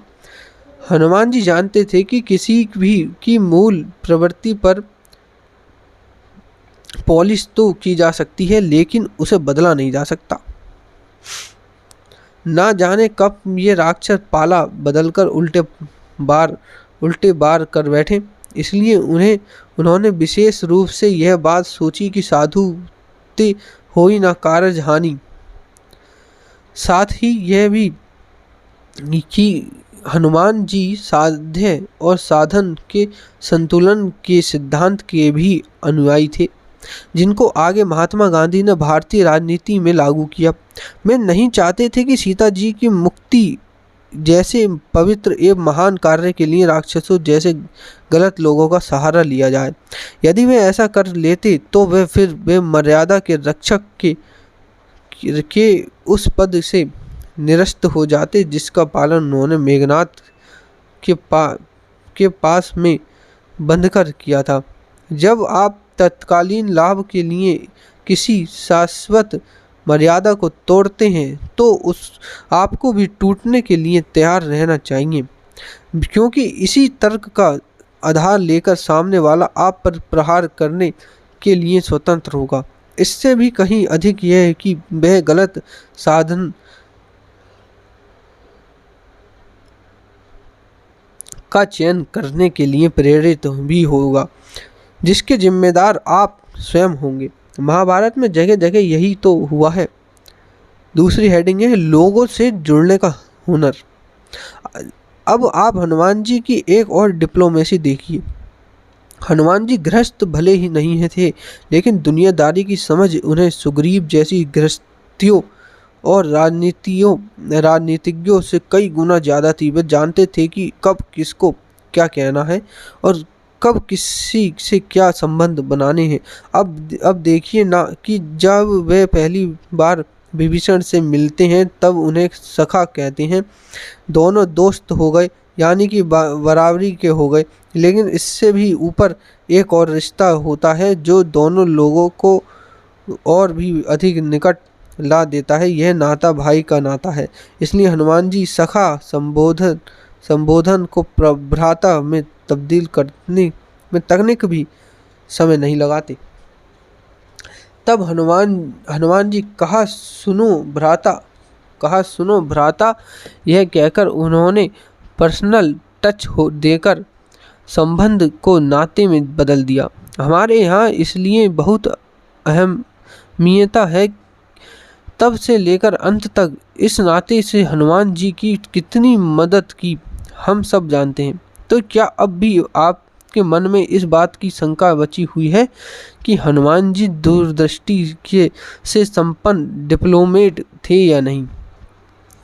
हनुमान जी जानते थे कि किसी भी की मूल प्रवृत्ति पर पॉलिश तो की जा सकती है, लेकिन उसे बदला नहीं जा सकता। ना जाने कब ये राक्षस पाला बदलकर उल्टे बार कर बैठे। इसलिए उन्होंने विशेष रूप से यह बात सोची कि साधु ते होई ना कारज हानि। साथ ही यह भी कि हनुमान जी साध्य और साधन के संतुलन के सिद्धांत के भी अनुयायी थे, जिनको आगे महात्मा गांधी ने भारतीय राजनीति में लागू किया। वे नहीं चाहते थे कि सीता जी की मुक्ति जैसे पवित्र एवं महान कार्य के लिए राक्षसों जैसे गलत लोगों का सहारा लिया जाए। यदि वे ऐसा कर लेते तो वे मर्यादा के रक्षक के उस पद से निरस्त हो जाते जिसका पालन उन्होंने मेघनाथ के पास में बंधकर किया था। जब आप तत्कालीन लाभ के लिए किसी शाश्वत मर्यादा को तोड़ते हैं तो आपको भी टूटने के लिए तैयार रहना चाहिए, क्योंकि इसी तर्क का आधार लेकर सामने वाला आप पर प्रहार करने के लिए स्वतंत्र होगा। इससे भी कहीं अधिक यह है कि वह गलत साधन का चयन करने के लिए प्रेरित भी होगा, जिसके जिम्मेदार आप स्वयं होंगे। महाभारत में जगह जगह यही तो हुआ है। दूसरी हेडिंग है लोगों से जुड़ने का हुनर। अब आप हनुमान जी की एक और डिप्लोमेसी देखिए। हनुमान जी गृहस्थ भले ही नहीं थे, लेकिन दुनियादारी की समझ उन्हें सुग्रीव जैसी गृहस्थियों और राजनीतिज्ञों से कई गुना ज़्यादा थी। वे जानते थे कि कब किसको क्या कहना है और कब किसी से क्या संबंध बनाने हैं। अब देखिए ना कि जब वे पहली बार विभीषण से मिलते हैं तब उन्हें सखा कहते हैं। दोनों दोस्त हो गए, यानी कि बराबरी के हो गए। लेकिन इससे भी ऊपर एक और रिश्ता होता है जो दोनों लोगों को और भी अधिक निकट ला देता है। यह नाता भाई का नाता है। इसलिए हनुमान जी सखा संबोधन को भ्राता में तब्दील करने में तकनीक भी समय नहीं लगाते। तब हनुमान जी कहा सुनो भ्राता, यह कहकर उन्होंने पर्सनल टच देकर संबंध को नाते में बदल दिया। हमारे यहाँ इसलिए बहुत अहमियत है तब से लेकर अंत तक इस नाते से हनुमान जी की कितनी मदद की हम सब जानते हैं। तो क्या अब भी आपके मन में इस बात की शंका बची हुई है कि हनुमान जी दूरदृष्टि के से संपन्न डिप्लोमेट थे या नहीं?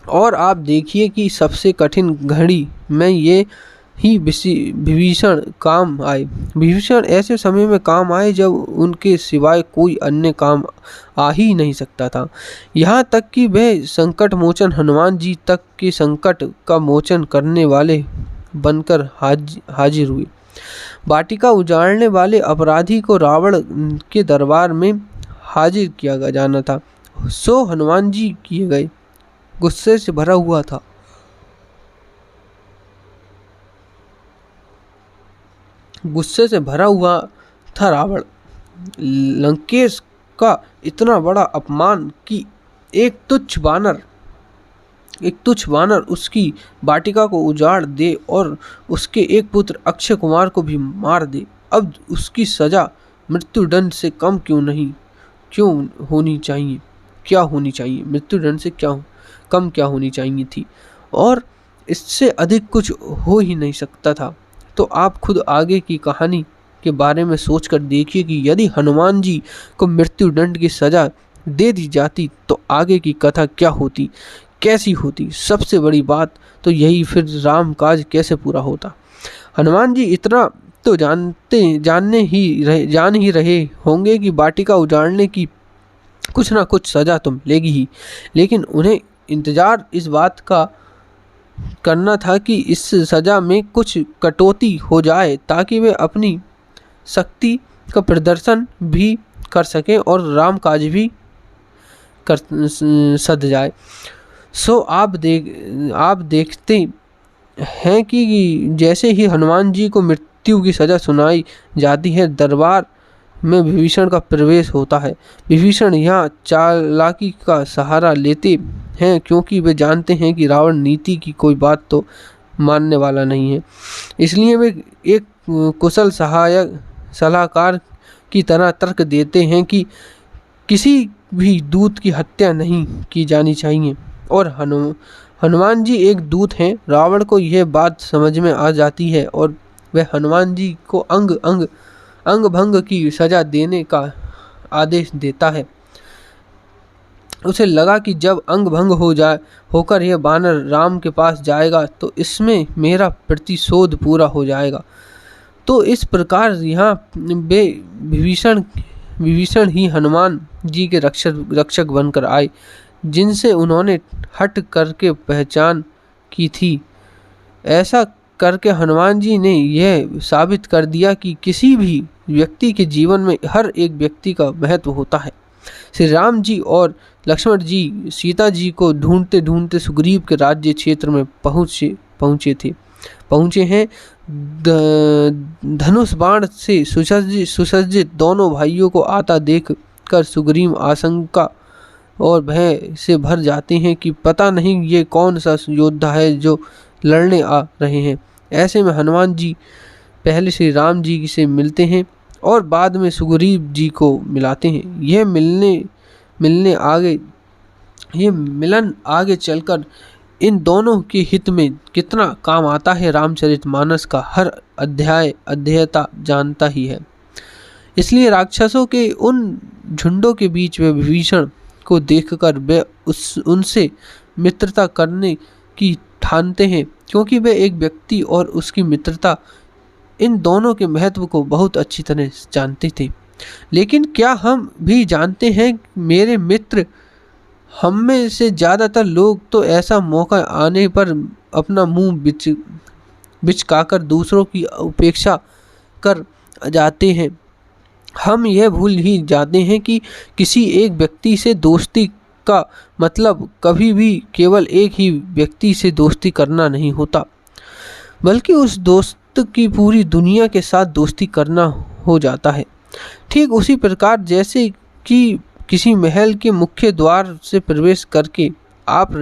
और आप देखिए कि सबसे कठिन घड़ी में ये ही विभीषण काम आए। विभीषण ऐसे समय में काम आए जब उनके सिवाय कोई अन्य काम आ ही नहीं सकता था। यहाँ तक कि वह संकट मोचन हनुमान जी तक के संकट का मोचन करने वाले बनकर हाजिर हुए। वाटिका उजाड़ने वाले अपराधी को रावण के दरबार में हाजिर किया जाना था, सो हनुमान जी किए गए। गुस्से से भरा हुआ था। गुस्से से भरा हुआ था रावण। लंकेश का इतना बड़ा अपमान कि एक तुच्छ बानर उसकी वाटिका को उजाड़ दे और उसके एक पुत्र अक्षय कुमार को भी मार दे। अब उसकी सजा मृत्युदंड से कम क्यों होनी चाहिए? क्या होनी चाहिए? मृत्युदंड से कम क्या होनी चाहिए थी, और इससे अधिक कुछ हो ही नहीं सकता था। तो आप खुद आगे की कहानी के बारे में सोचकर देखिए कि यदि हनुमान जी को मृत्युदंड की सजा दे दी जाती तो आगे की कथा क्या होती, कैसी होती? सबसे बड़ी बात तो यही, फिर राम काज कैसे पूरा होता? हनुमान जी इतना तो जान ही रहे होंगे कि वाटिका उजाड़ने की कुछ ना कुछ सजा तो मिलेगी ही, लेकिन उन्हें इंतजार इस बात का करना था कि इस सजा में कुछ कटौती हो जाए ताकि वे अपनी शक्ति का प्रदर्शन भी कर सकें और राम काज भी कर सद जाए। सो आप देखते हैं कि जैसे ही हनुमान जी को मृत्यु की सजा सुनाई जाती है, दरबार में विभीषण का प्रवेश होता है। विभीषण यहाँ चालाकी का सहारा लेते हैं क्योंकि वे जानते हैं कि रावण नीति की कोई बात तो मानने वाला नहीं है। इसलिए वे एक कुशल सलाहकार की तरह तर्क देते हैं कि किसी भी दूत की हत्या नहीं की जानी चाहिए, और हनुमान जी एक दूत हैं। रावण को यह बात समझ में आ जाती है और वह हनुमान जी को अंग भंग की सजा देने का आदेश देता है। उसे लगा कि जब अंग भंग होकर यह बानर राम के पास जाएगा तो इसमें मेरा प्रतिशोध पूरा हो जाएगा। तो इस प्रकार यहाँ विभीषण ही हनुमान जी के रक्षक बनकर आए, जिनसे उन्होंने हट करके पहचान की थी। ऐसा करके हनुमान जी ने यह साबित कर दिया कि किसी भी व्यक्ति के जीवन में हर एक व्यक्ति का महत्व होता है। श्री राम जी और लक्ष्मण जी सीता जी को ढूंढते ढूंढते सुग्रीव के राज्य क्षेत्र में पहुँचे हैं। धनुष बाण से सुसज्जित दोनों भाइयों को आता देख कर सुग्रीव आशंका और भय से भर जाते हैं कि पता नहीं ये कौन सा योद्धा है जो लड़ने आ रहे हैं। ऐसे में हनुमान जी पहले श्री राम जी से मिलते हैं और बाद में सुग्रीव जी को मिलाते हैं। यह मिलन आगे चलकर इन दोनों के हित में कितना काम आता है, रामचरितमानस का हर अध्यायता जानता ही है। इसलिए राक्षसों के उन झुंडों के बीच वे विभीषण को देखकर वे उनसे मित्रता करने की ठानते हैं, क्योंकि वे एक व्यक्ति और उसकी मित्रता इन दोनों के महत्व को बहुत अच्छी तरह जानते थे। लेकिन क्या हम भी जानते हैं मेरे मित्र, हम में से ज़्यादातर लोग तो ऐसा मौका आने पर अपना मुंह बिचकाकर दूसरों की उपेक्षा कर जाते हैं। हम यह भूल ही जाते हैं कि किसी एक व्यक्ति से दोस्ती का मतलब कभी भी केवल एक ही व्यक्ति से दोस्ती करना नहीं होता, बल्कि उस दोस्त की पूरी दुनिया के साथ दोस्ती करना हो जाता है। ठीक उसी प्रकार जैसे कि किसी महल के मुख्य द्वार से प्रवेश करके आप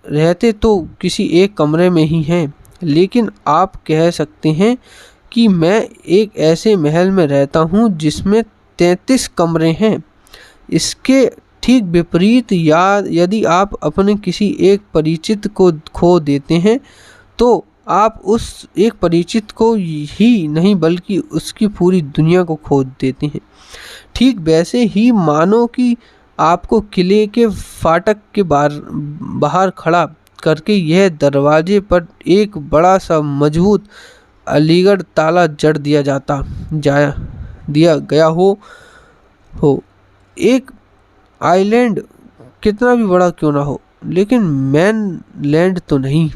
रहते तो किसी एक कमरे में ही हैं, लेकिन आप कह सकते हैं कि मैं एक ऐसे महल में रहता हूँ जिसमें 33 कमरे हैं। इसके ठीक विपरीत यदि आप अपने किसी एक परिचित को खो देते हैं तो आप उस एक परिचित को ही नहीं बल्कि उसकी पूरी दुनिया को खो देते हैं। ठीक वैसे ही मानो कि आपको किले के फाटक के बाहर खड़ा करके यह दरवाजे पर एक बड़ा सा मजबूत अलीगढ़ ताला जड़ दिया गया हो। एक आइलैंड कितना भी बड़ा क्यों ना हो, लेकिन मैनलैंड तो नहीं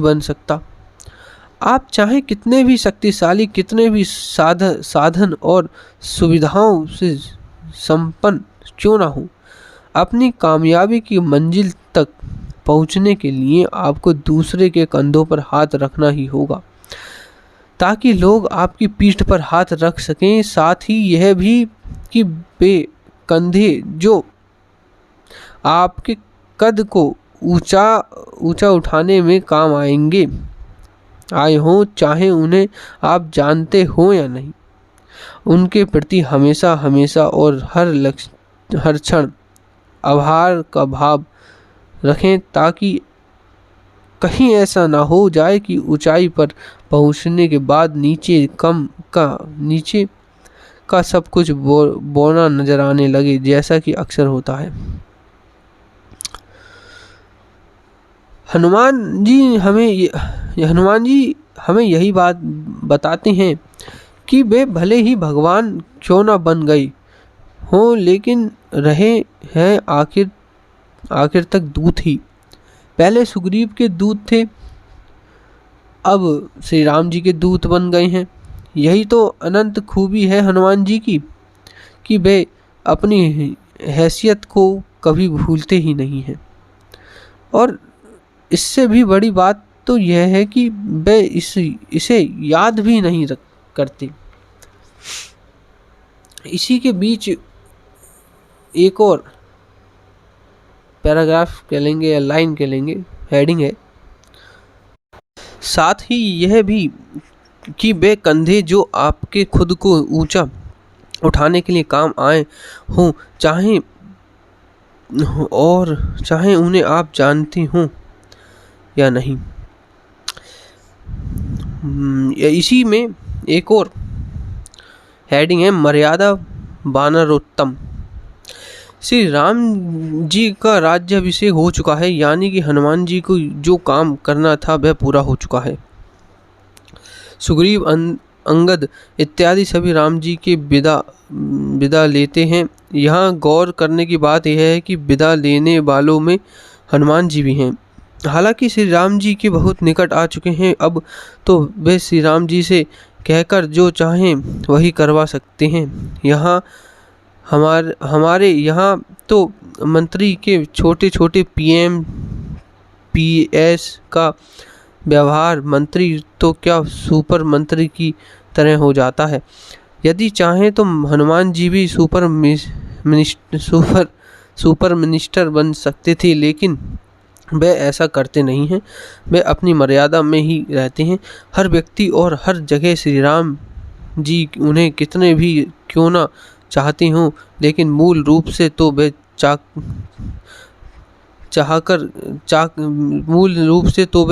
बन सकता। आप चाहे कितने भी शक्तिशाली, कितने भी साधन और सुविधाओं से संपन्न क्यों ना हो, अपनी कामयाबी की मंजिल तक पहुंचने के लिए आपको दूसरे के कंधों पर हाथ रखना ही होगा, ताकि लोग आपकी पीठ पर हाथ रख सकें। साथ ही यह भी कि वे कंधे जो आपके कद को ऊंचा उठाने में काम आए हों, चाहे उन्हें आप जानते हो या नहीं, उनके प्रति हमेशा और हर क्षण आभार का भाव रखें, ताकि कहीं ऐसा ना हो जाए कि ऊंचाई पर पहुंचने के बाद नीचे का सब कुछ बौना नजर आने लगे, जैसा कि अक्सर होता है। हनुमान जी हमें यही बात बताते हैं कि वे भले ही भगवान क्यों न बन गए हों, लेकिन रहे हैं आखिर तक दूत ही। पहले सुग्रीव के दूत थे, अब श्री राम जी के दूत बन गए हैं। यही तो अनंत खूबी है हनुमान जी की कि वे अपनी हैसियत को कभी भूलते ही नहीं हैं। और इससे भी बड़ी बात तो यह है कि वे इसे याद भी नहीं करते। इसी के बीच एक और पैराग्राफ कह लेंगे या लाइन कह लेंगे, हेडिंग है, साथ ही यह भी कि वे कंधे जो आपके खुद को ऊंचा उठाने के लिए काम आए हों, चाहे उन्हें आप जानते हों या नहीं। इसी में एक और हेडिंग है, मर्यादा वानरोत्तम। श्री राम जी का राज्याभिषेक हो चुका है, यानी कि हनुमान जी को जो काम करना था वह पूरा हो चुका है। सुग्रीव, अंगद इत्यादि सभी राम जी के विदा लेते हैं। यहाँ गौर करने की बात यह है कि विदा लेने वालों में हनुमान जी भी हैं। हालांकि श्री राम जी के बहुत निकट आ चुके हैं, अब तो वे श्री राम जी से कहकर जो चाहें वही करवा सकते हैं। यहाँ हमारे यहाँ तो मंत्री के छोटे PM PS का व्यवहार मंत्री तो क्या सुपर मंत्री की तरह हो जाता है। यदि चाहें तो हनुमान जी भी सुपर मिनिस्टर बन सकते थे, लेकिन वे ऐसा करते नहीं हैं। वे अपनी मर्यादा में ही रहते हैं। हर व्यक्ति और हर जगह श्री राम जी उन्हें कितने भी क्यों ना चाहते हों, लेकिन मूल रूप से तो वे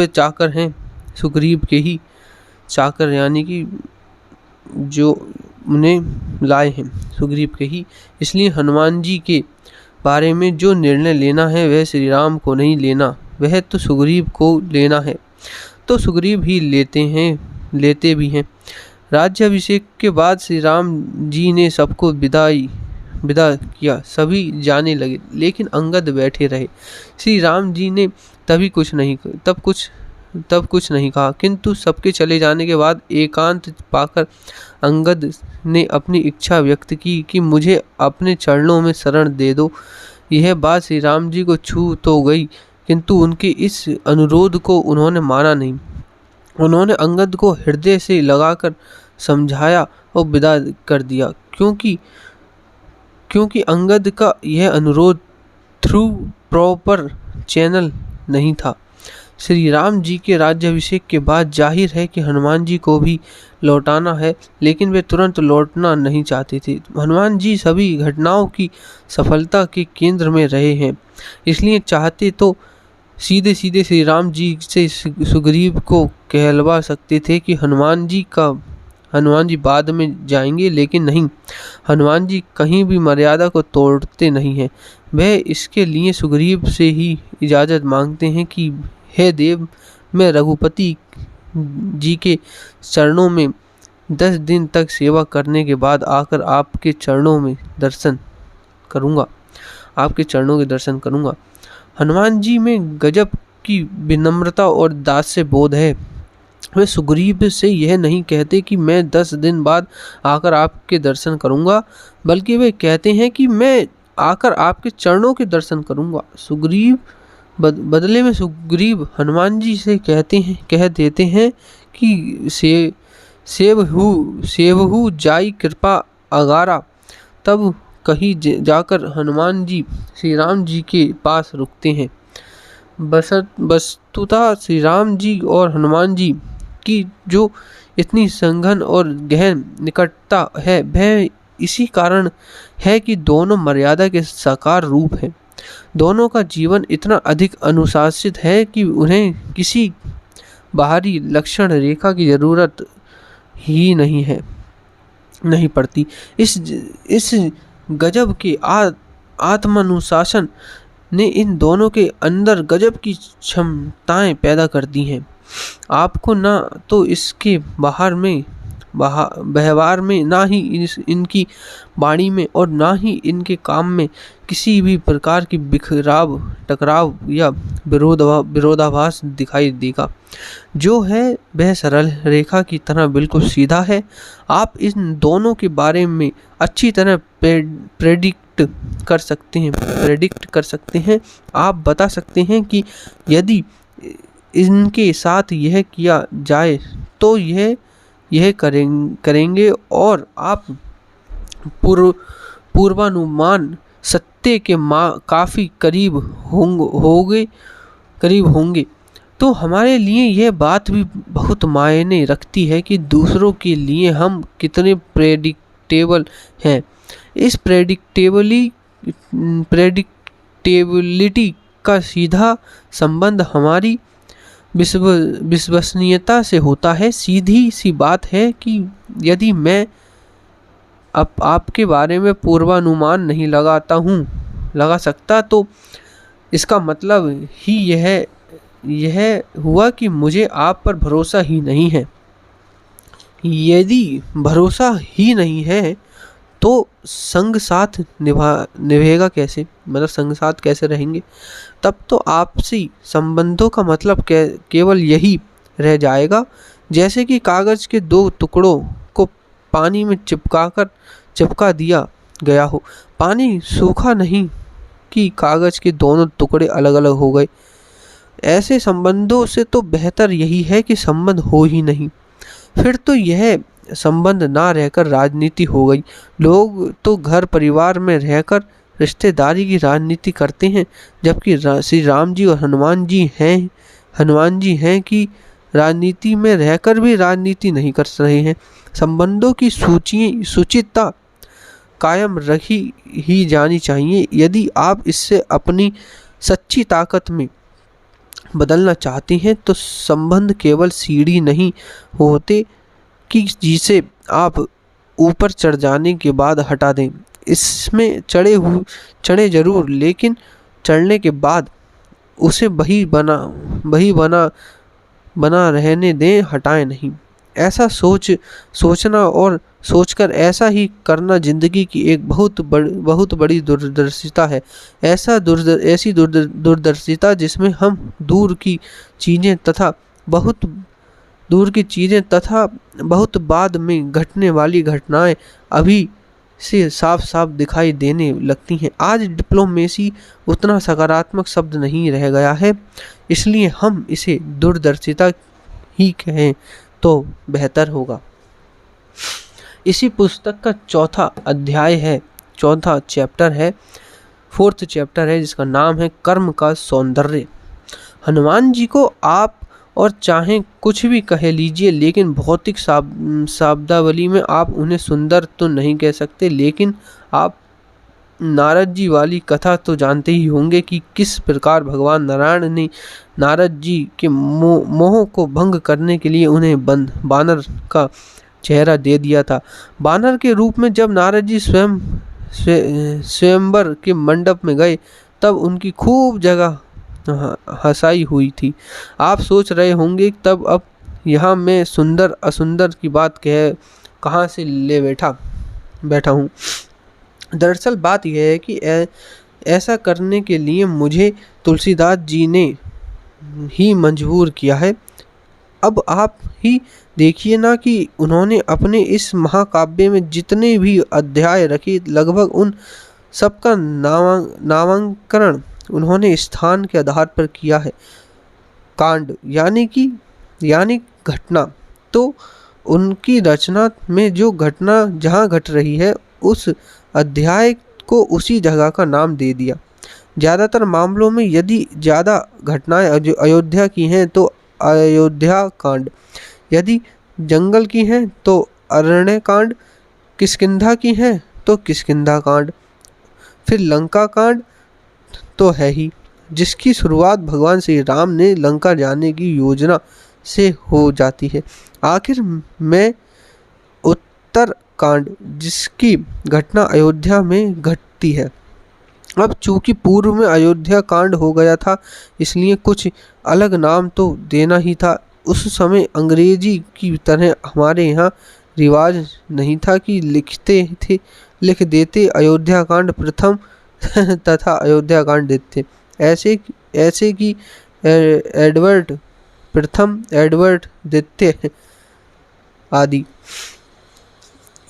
चाकर हैं, सुग्रीव के ही चाकर, यानी कि जो उन्हें लाए हैं सुग्रीव के ही। इसलिए हनुमान जी के बारे में जो निर्णय लेना है वह श्री राम को नहीं लेना, वह तो सुग्रीव को लेना है। तो सुग्रीव ही लेते भी हैं। राज्याभिषेक के बाद श्री राम जी ने सबको विदा किया, सभी जाने लगे, लेकिन अंगद बैठे रहे। श्री राम जी ने तब कुछ नहीं कहा, किंतु सबके चले जाने के बाद एकांत पाकर अंगद ने अपनी इच्छा व्यक्त की कि मुझे अपने चरणों में शरण दे दो। यह बात श्री राम जी को छू तो गई, किंतु उनके इस अनुरोध को उन्होंने माना नहीं। उन्होंने अंगद को हृदय से लगाकर समझाया और विदा कर दिया, क्योंकि अंगद का यह अनुरोध थ्रू प्रॉपर चैनल नहीं था। श्री राम जी के राज्याभिषेक के बाद जाहिर है कि हनुमान जी को भी लौटाना है, लेकिन वे तुरंत लौटना नहीं चाहते थे। हनुमान जी सभी घटनाओं की सफलता के केंद्र में रहे हैं, इसलिए चाहते तो सीधे सीधे श्री राम जी से सुग्रीव को कहलवा सकते थे कि हनुमान जी बाद में जाएंगे, लेकिन नहीं, हनुमान जी कहीं भी मर्यादा को तोड़ते नहीं हैं। वह इसके लिए सुग्रीव से ही इजाज़त मांगते हैं कि हे देव, मैं रघुपति जी के चरणों में 10 दिन तक सेवा करने के बाद आकर आपके चरणों के दर्शन करूंगा। हनुमान जी में गजब की विनम्रता और दास्य बोध है। वे सुग्रीव से यह नहीं कहते कि मैं 10 दिन बाद आकर आपके दर्शन करूंगा, बल्कि वे कहते हैं कि मैं आकर आपके चरणों के दर्शन करूंगा। बदले में सुग्रीव हनुमान जी से कह देते हैं कि सेवहु जाई कृपा अगारा। तब कहीं जाकर हनुमान जी श्री राम जी के पास रुकते हैं। वस्तुतः श्री राम जी और हनुमान जी की जो इतनी संघन और गहन निकटता है, वह इसी कारण है कि दोनों मर्यादा के साकार रूप हैं। दोनों का जीवन इतना अधिक अनुशासित है कि उन्हें किसी बाहरी लक्षण रेखा की जरूरत ही नहीं पड़ती। इस गजब के आत्मानुशासन ने इन दोनों के अंदर गजब की क्षमताएं पैदा कर दी हैं। आपको ना तो इसके व्यवहार में, ना ही इनकी वाणी में और ना ही इनके काम में किसी भी प्रकार की टकराव या विरोधाभास दिखाई देगा। जो है वह सरल रेखा की तरह बिल्कुल सीधा है। आप इन दोनों के बारे में अच्छी तरह प्रेडिक्ट कर सकते हैं। आप बता सकते हैं कि यदि इनके साथ यह किया जाए तो यह करेंगे, और आप पूर्वानुमान सत्य के काफ़ी करीब होंगे। तो हमारे लिए यह बात भी बहुत मायने रखती है कि दूसरों के लिए हम कितने प्रेडिक्टेबल हैं। इस प्रेडिक्टेबिलिटी का सीधा संबंध हमारी विश्वसनीयता से होता है। सीधी सी बात है कि यदि मैं आपके बारे में पूर्वानुमान नहीं लगा सकता, तो इसका मतलब ही यह हुआ कि मुझे आप पर भरोसा ही नहीं है। यदि भरोसा ही नहीं है तो संग साथ निभेगा कैसे, मतलब संग साथ कैसे रहेंगे? तब तो आपसी संबंधों का मतलब केवल यही रह जाएगा जैसे कि कागज के 2 टुकड़ों को पानी में चिपका दिया गया हो। पानी सूखा नहीं कि कागज के दोनों टुकड़े अलग अलग हो गए। ऐसे संबंधों से तो बेहतर यही है कि संबंध हो ही नहीं। फिर तो यह संबंध ना रहकर राजनीति हो गई। लोग तो घर परिवार में रहकर रिश्तेदारी की राजनीति करते हैं, जबकि श्री राम जी और हनुमान जी हैं कि राजनीति में रहकर भी राजनीति नहीं कर रहे हैं। संबंधों की सूचिता कायम रखी ही जानी चाहिए। यदि आप इससे अपनी सच्ची ताकत में बदलना चाहते हैं तो संबंध केवल सीढ़ी नहीं होते कि जिसे आप ऊपर चढ़ जाने के बाद हटा दें। इसमें चढ़े जरूर, लेकिन चढ़ने के बाद उसे वही बना रहने दें, हटाएं नहीं। ऐसा सोचना और सोचकर ऐसा ही करना जिंदगी की एक बहुत बड़ी दूरदर्शिता है। ऐसी दूरदर्शिता जिसमें हम दूर की चीज़ें तथा बहुत बाद में घटने वाली घटनाएं अभी से साफ साफ दिखाई देने लगती हैं। आज डिप्लोमेसी उतना सकारात्मक शब्द नहीं रह गया है, इसलिए हम इसे दूरदर्शिता ही कहें तो बेहतर होगा। इसी पुस्तक का चौथा चैप्टर है जिसका नाम है कर्म का सौंदर्य। हनुमान जी को आप और चाहें कुछ भी कह लीजिए, लेकिन भौतिक शब्दावली में आप उन्हें सुंदर तो नहीं कह सकते। लेकिन आप नारद जी वाली कथा तो जानते ही होंगे कि किस प्रकार भगवान नारायण ने नारद जी के मोह को भंग करने के लिए उन्हें बानर का चेहरा दे दिया था। बानर के रूप में जब नारद जी स्वयंवर के मंडप में गए, तब उनकी खूब जगह हंसाई हुई थी। आप सोच रहे होंगे तब अब यहाँ मैं सुंदर असुंदर की बात कहाँ से ले बैठा हूँ। दरअसल बात यह है कि ऐसा करने के लिए मुझे तुलसीदास जी ने ही मजबूर किया है। अब आप ही देखिए ना कि उन्होंने अपने इस महाकाव्य में जितने भी अध्याय रखे, लगभग उन सबका नामांकन उन्होंने स्थान के आधार पर किया है। कांड यानी घटना, तो उनकी रचना में जो घटना जहाँ घट रही है, उस अध्याय को उसी जगह का नाम दे दिया। ज़्यादातर मामलों में यदि ज़्यादा घटनाएं अयोध्या की हैं तो अयोध्या कांड, यदि जंगल की हैं तो अरण्य कांड, किष्किंधा की हैं तो किष्किंधा कांड, फिर लंका कांड तो है ही, जिसकी शुरुआत भगवान श्री राम ने लंका जाने की योजना से हो जाती है। आखिर में उत्तर कांड, जिसकी घटना अयोध्या में घटती है। अब चूंकि पूर्व में अयोध्या कांड हो गया था, इसलिए कुछ अलग नाम तो देना ही था। उस समय अंग्रेजी की तरह हमारे यहाँ रिवाज नहीं था कि लिख देते अयोध्या कांड प्रथम तथा अयोध्या कांड देते, ऐसे कि एडवर्ड प्रथम, एडवर्ड द्वितीय आदि।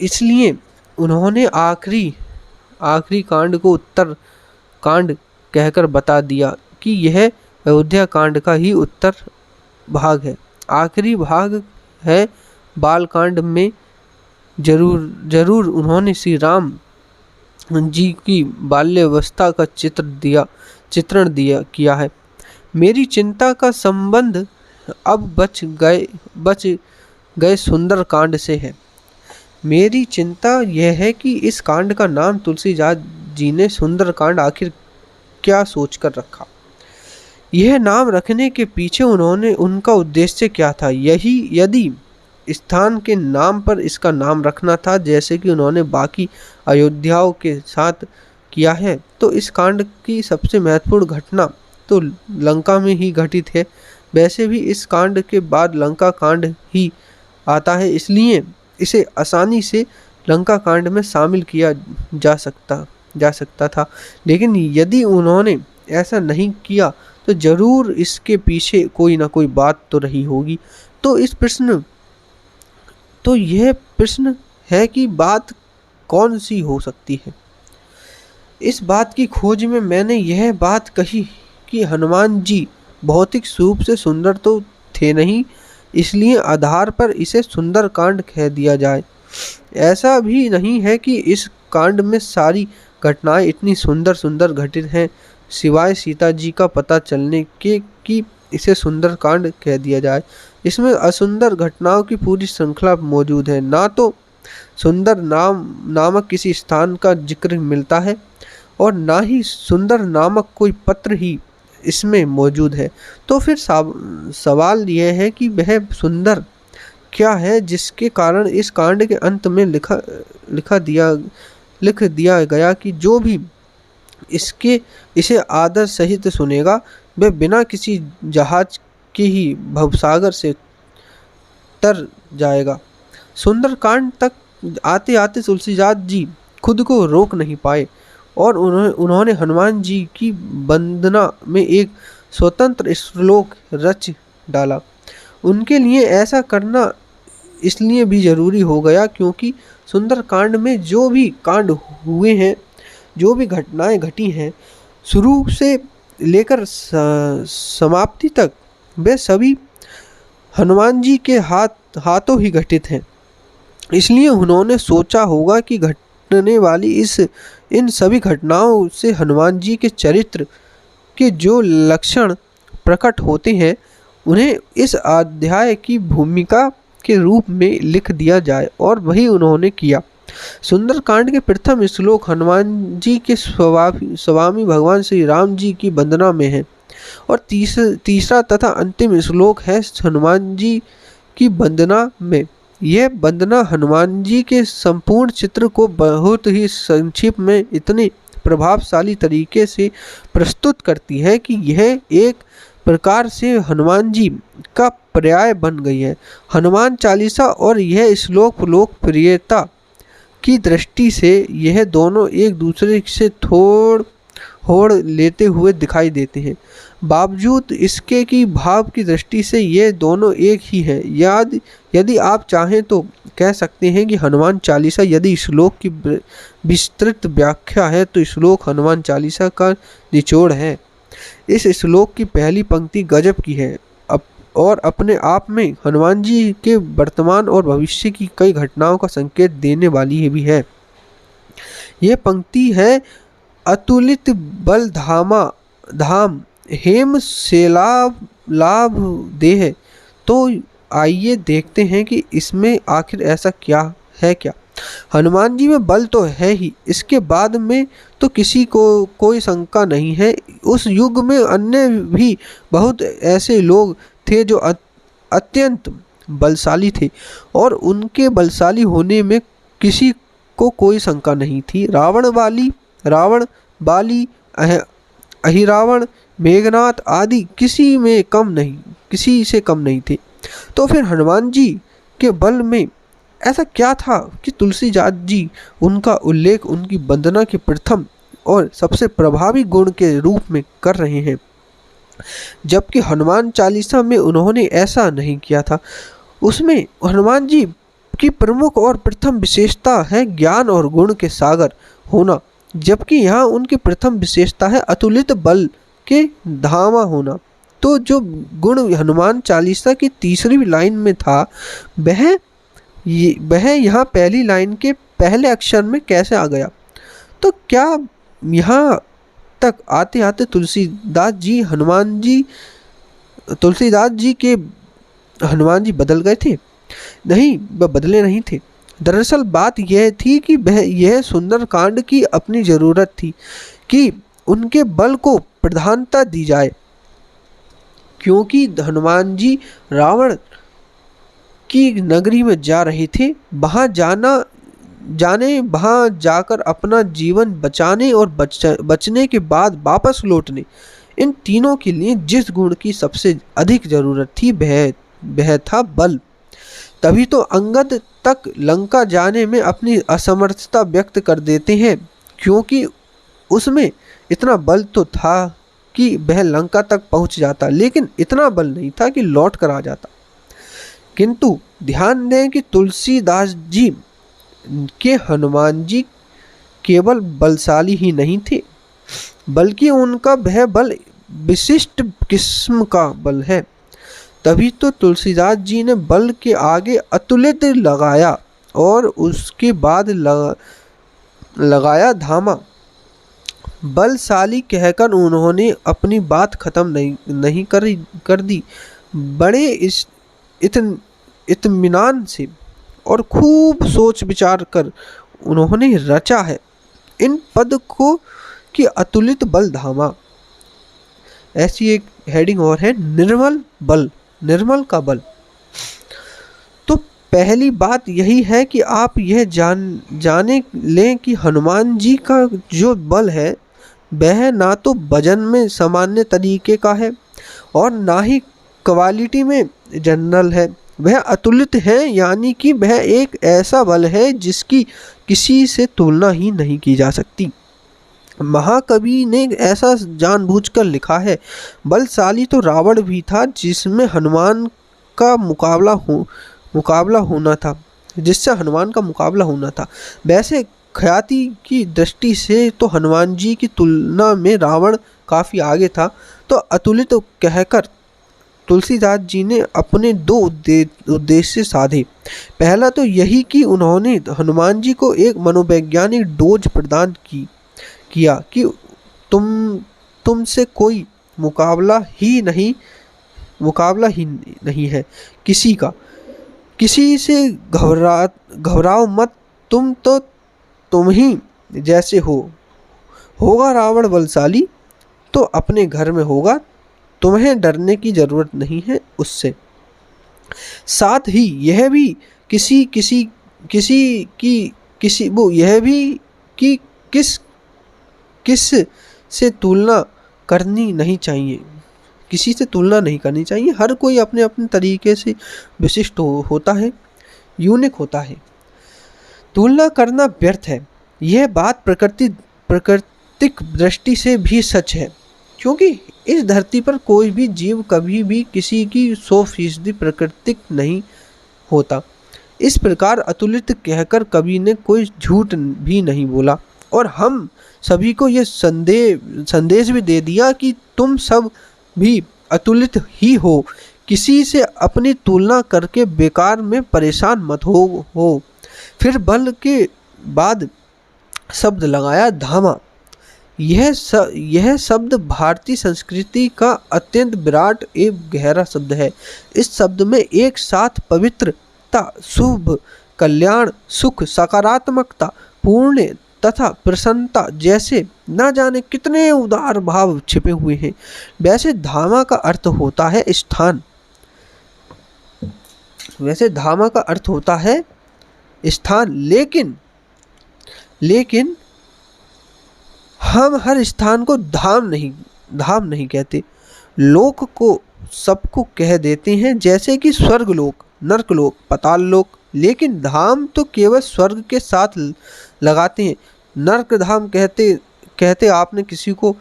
इसलिए उन्होंने आखिरी कांड को उत्तर कांड कहकर बता दिया कि यह अयोध्या कांड का ही उत्तर भाग है। आखिरी भाग है बालकांड में जरूर उन्होंने श्री राम जी की बाल्यावस्था का चित्रण किया है। मेरी चिंता का संबंध अब बच गए सुंदर कांड से है। मेरी चिंता यह है कि इस कांड का नाम तुलसीदास जी ने सुंदर कांड आखिर क्या सोचकर रखा। यह नाम रखने के पीछे उनका उद्देश्य क्या था। यदि स्थान के नाम पर इसका नाम रखना था, जैसे कि उन्होंने बाकी अयोध्याओं के साथ किया है, तो इस कांड की सबसे महत्वपूर्ण घटना तो लंका में ही घटित है। वैसे भी इस कांड के बाद लंका कांड ही आता है, इसलिए इसे आसानी से लंका कांड में शामिल किया जा सकता था। लेकिन यदि उन्होंने ऐसा नहीं किया तो जरूर इसके पीछे कोई ना कोई बात तो रही होगी। तो यह प्रश्न है कि बात कौन सी हो सकती है। इस बात की खोज में मैंने यह बात कही कि हनुमान जी भौतिक रूप से सुंदर तो थे नहीं, इसलिए आधार पर इसे सुंदर कांड कह दिया जाए। ऐसा भी नहीं है कि इस कांड में सारी घटनाएं इतनी सुंदर घटित हैं, सिवाय सीता जी का पता चलने के कि इसे सुंदर कांड कह दिया जाए। इसमें असुंदर घटनाओं की पूरी श्रृंखला मौजूद है। ना तो सुंदर नामक किसी स्थान का जिक्र मिलता है और ना ही सुंदर नामक कोई पत्र ही इसमें मौजूद है। तो फिर सवाल यह है कि वह सुंदर क्या है जिसके कारण इस कांड के अंत में लिख दिया गया कि जो भी इसे आदर सहित सुनेगा, वह बिना किसी जहाज के ही भवसागर से तर जाएगा। सुंदर कांड तक आते आते तुलसीदास जी खुद को रोक नहीं पाए और उन्होंने हनुमान जी की वंदना में एक स्वतंत्र श्लोक रच डाला। उनके लिए ऐसा करना इसलिए भी जरूरी हो गया क्योंकि सुंदर कांड में जो भी कांड हुए हैं, जो भी घटनाएं घटी हैं, शुरू से लेकर समाप्ति तक, वे सभी हनुमान जी के हाथों ही घटित हैं। इसलिए उन्होंने सोचा होगा कि घटने वाली इन सभी घटनाओं से हनुमान जी के चरित्र के जो लक्षण प्रकट होते हैं उन्हें इस अध्याय की भूमिका के रूप में लिख दिया जाए, और वही उन्होंने किया। सुंदरकांड के प्रथम श्लोक हनुमान जी के स्वामी भगवान श्री राम जी की वंदना में है, और तीसरा तथा अंतिम श्लोक है हनुमान जी की वंदना में। यह वंदना हनुमान जी के संपूर्ण चित्र को बहुत ही संक्षिप्त में इतने प्रभावशाली तरीके से प्रस्तुत करती है कि यह एक प्रकार से हनुमान जी का पर्याय बन गई है। हनुमान चालीसा और यह श्लोक लोकप्रियता की दृष्टि से यह दोनों एक दूसरे से होड़ लेते हुए दिखाई देते हैं। बावजूद इसके कि भाव की दृष्टि से ये दोनों एक ही हैं। यदि आप चाहें तो कह सकते हैं कि हनुमान चालीसा यदि श्लोक की विस्तृत व्याख्या है तो श्लोक हनुमान चालीसा का निचोड़ है। इस श्लोक की पहली पंक्ति गजब की है और अपने आप में हनुमान जी के वर्तमान और भविष्य की कई घटनाओं का संकेत देने वाली भी है। यह पंक्ति है, अतुलित बल धाम हेम शैलाभ देह। तो आइए देखते हैं कि इसमें आखिर ऐसा क्या है। हनुमान जी में बल तो है ही, इसके बाद में तो किसी को कोई शंका नहीं है। उस युग में अन्य भी बहुत ऐसे लोग थे जो अत्यंत बलशाली थे और उनके बलशाली होने में किसी को कोई शंका नहीं थी। रावण बाली अहिरावण मेघनाथ आदि किसी से कम नहीं थे। तो फिर हनुमान जी के बल में ऐसा क्या था कि तुलसीदास जी उनका उल्लेख उनकी वंदना के प्रथम और सबसे प्रभावी गुण के रूप में कर रहे हैं, जबकि हनुमान चालीसा में उन्होंने ऐसा नहीं किया था। उसमें हनुमान जी की प्रमुख और प्रथम विशेषता है ज्ञान और गुण के सागर होना, जबकि यहाँ उनकी प्रथम विशेषता है अतुलित बल के धामा होना। तो जो गुण हनुमान चालीसा की तीसरी लाइन में था वह यहाँ पहली लाइन के पहले अक्षर में कैसे आ गया? तो क्या यहाँ तक आते आते तुलसीदास जी के हनुमान जी बदल गए थे? नहीं, वह बदले नहीं थे। दरअसल बात यह थी कि यह सुंदरकांड की अपनी ज़रूरत थी कि उनके बल को प्रधानता दी जाए, क्योंकि हनुमान जी रावण की नगरी में जा रहे थे। वहाँ जाकर अपना जीवन बचाने और बचने के बाद वापस लौटने, इन तीनों के लिए जिस गुण की सबसे अधिक ज़रूरत थी वह था बल। तभी तो अंगद तक लंका जाने में अपनी असमर्थता व्यक्त कर देते हैं, क्योंकि उसमें इतना बल तो था कि वह लंका तक पहुंच जाता, लेकिन इतना बल नहीं था कि लौट कर आ जाता। किंतु ध्यान दें कि तुलसीदास जी के हनुमान जी केवल बलशाली ही नहीं थे, बल्कि उनका वह बल विशिष्ट किस्म का बल है। तभी तो तुलसीदास जी ने बल के आगे अतुलित लगाया और उसके बाद लगाया धामा। बलशाली कहकर उन्होंने अपनी बात खत्म नहीं कर दी। बड़े इत्मीनान से और खूब सोच विचार कर उन्होंने रचा है इन पद को कि अतुलित बल धामा। ऐसी एक हेडिंग और है, निर्मल का बल। तो पहली बात यही है कि आप यह जाने लें कि हनुमान जी का जो बल है वह ना तो वजन में सामान्य तरीके का है और ना ही क्वालिटी में जनरल है। वह अतुलित है, यानी कि वह एक ऐसा बल है जिसकी किसी से तुलना ही नहीं की जा सकती। महाकवि ने ऐसा जानबूझकर लिखा है, बलशाली तो रावण भी था जिसमें हनुमान का मुकाबला होना था, जिससे हनुमान का मुकाबला होना था। वैसे ख्याति की दृष्टि से तो हनुमान जी की तुलना में रावण काफ़ी आगे था। तो अतुलित कहकर तुलसीदास जी ने अपने दो उद्देश्य साधे। पहला तो यही कि उन्होंने हनुमान जी को एक मनोवैज्ञानिक डोज प्रदान किया कि तुमसे कोई मुकाबला ही नहीं है किसी का। किसी से घबराओ मत, तुम तो तुम ही जैसे हो। होगा रावण बलशाली तो अपने घर में होगा, तुम्हें डरने की जरूरत नहीं है उससे। साथ ही यह भी किसी किसी किसी की किसी वो यह भी कि किस किस से तुलना करनी नहीं चाहिए, किसी से तुलना नहीं करनी चाहिए। हर कोई अपने अपने तरीके से विशिष्ट होता है, यूनिक होता है। तुलना करना व्यर्थ है। यह बात प्राकृतिक दृष्टि से भी सच है, क्योंकि इस धरती पर कोई भी जीव कभी भी किसी की 100% प्राकृतिक नहीं होता। इस प्रकार अतुलित कहकर कवि ने कोई झूठ भी नहीं बोला, और हम सभी को ये संदेश भी दे दिया कि तुम सब भी अतुलित ही हो। किसी से अपनी तुलना करके बेकार में परेशान मत हो। फिर बल के बाद शब्द लगाया धामा। यह शब्द भारतीय संस्कृति का अत्यंत विराट एवं गहरा शब्द है। इस शब्द में एक साथ पवित्रता, शुभ, कल्याण, सुख, सकारात्मकता, पुण्य तथा प्रसन्नता जैसे न जाने कितने उदार भाव छिपे हुए हैं। वैसे धामा का अर्थ होता है स्थान। लेकिन हम हर स्थान को धाम नहीं कहते। लोक को सबको कह देते हैं, जैसे कि स्वर्गलोक, नरकलोक, पाताल लोक। लेकिन धाम तो केवल स्वर्ग के साथ लगाते हैं। नरक धाम कहते आपने किसी को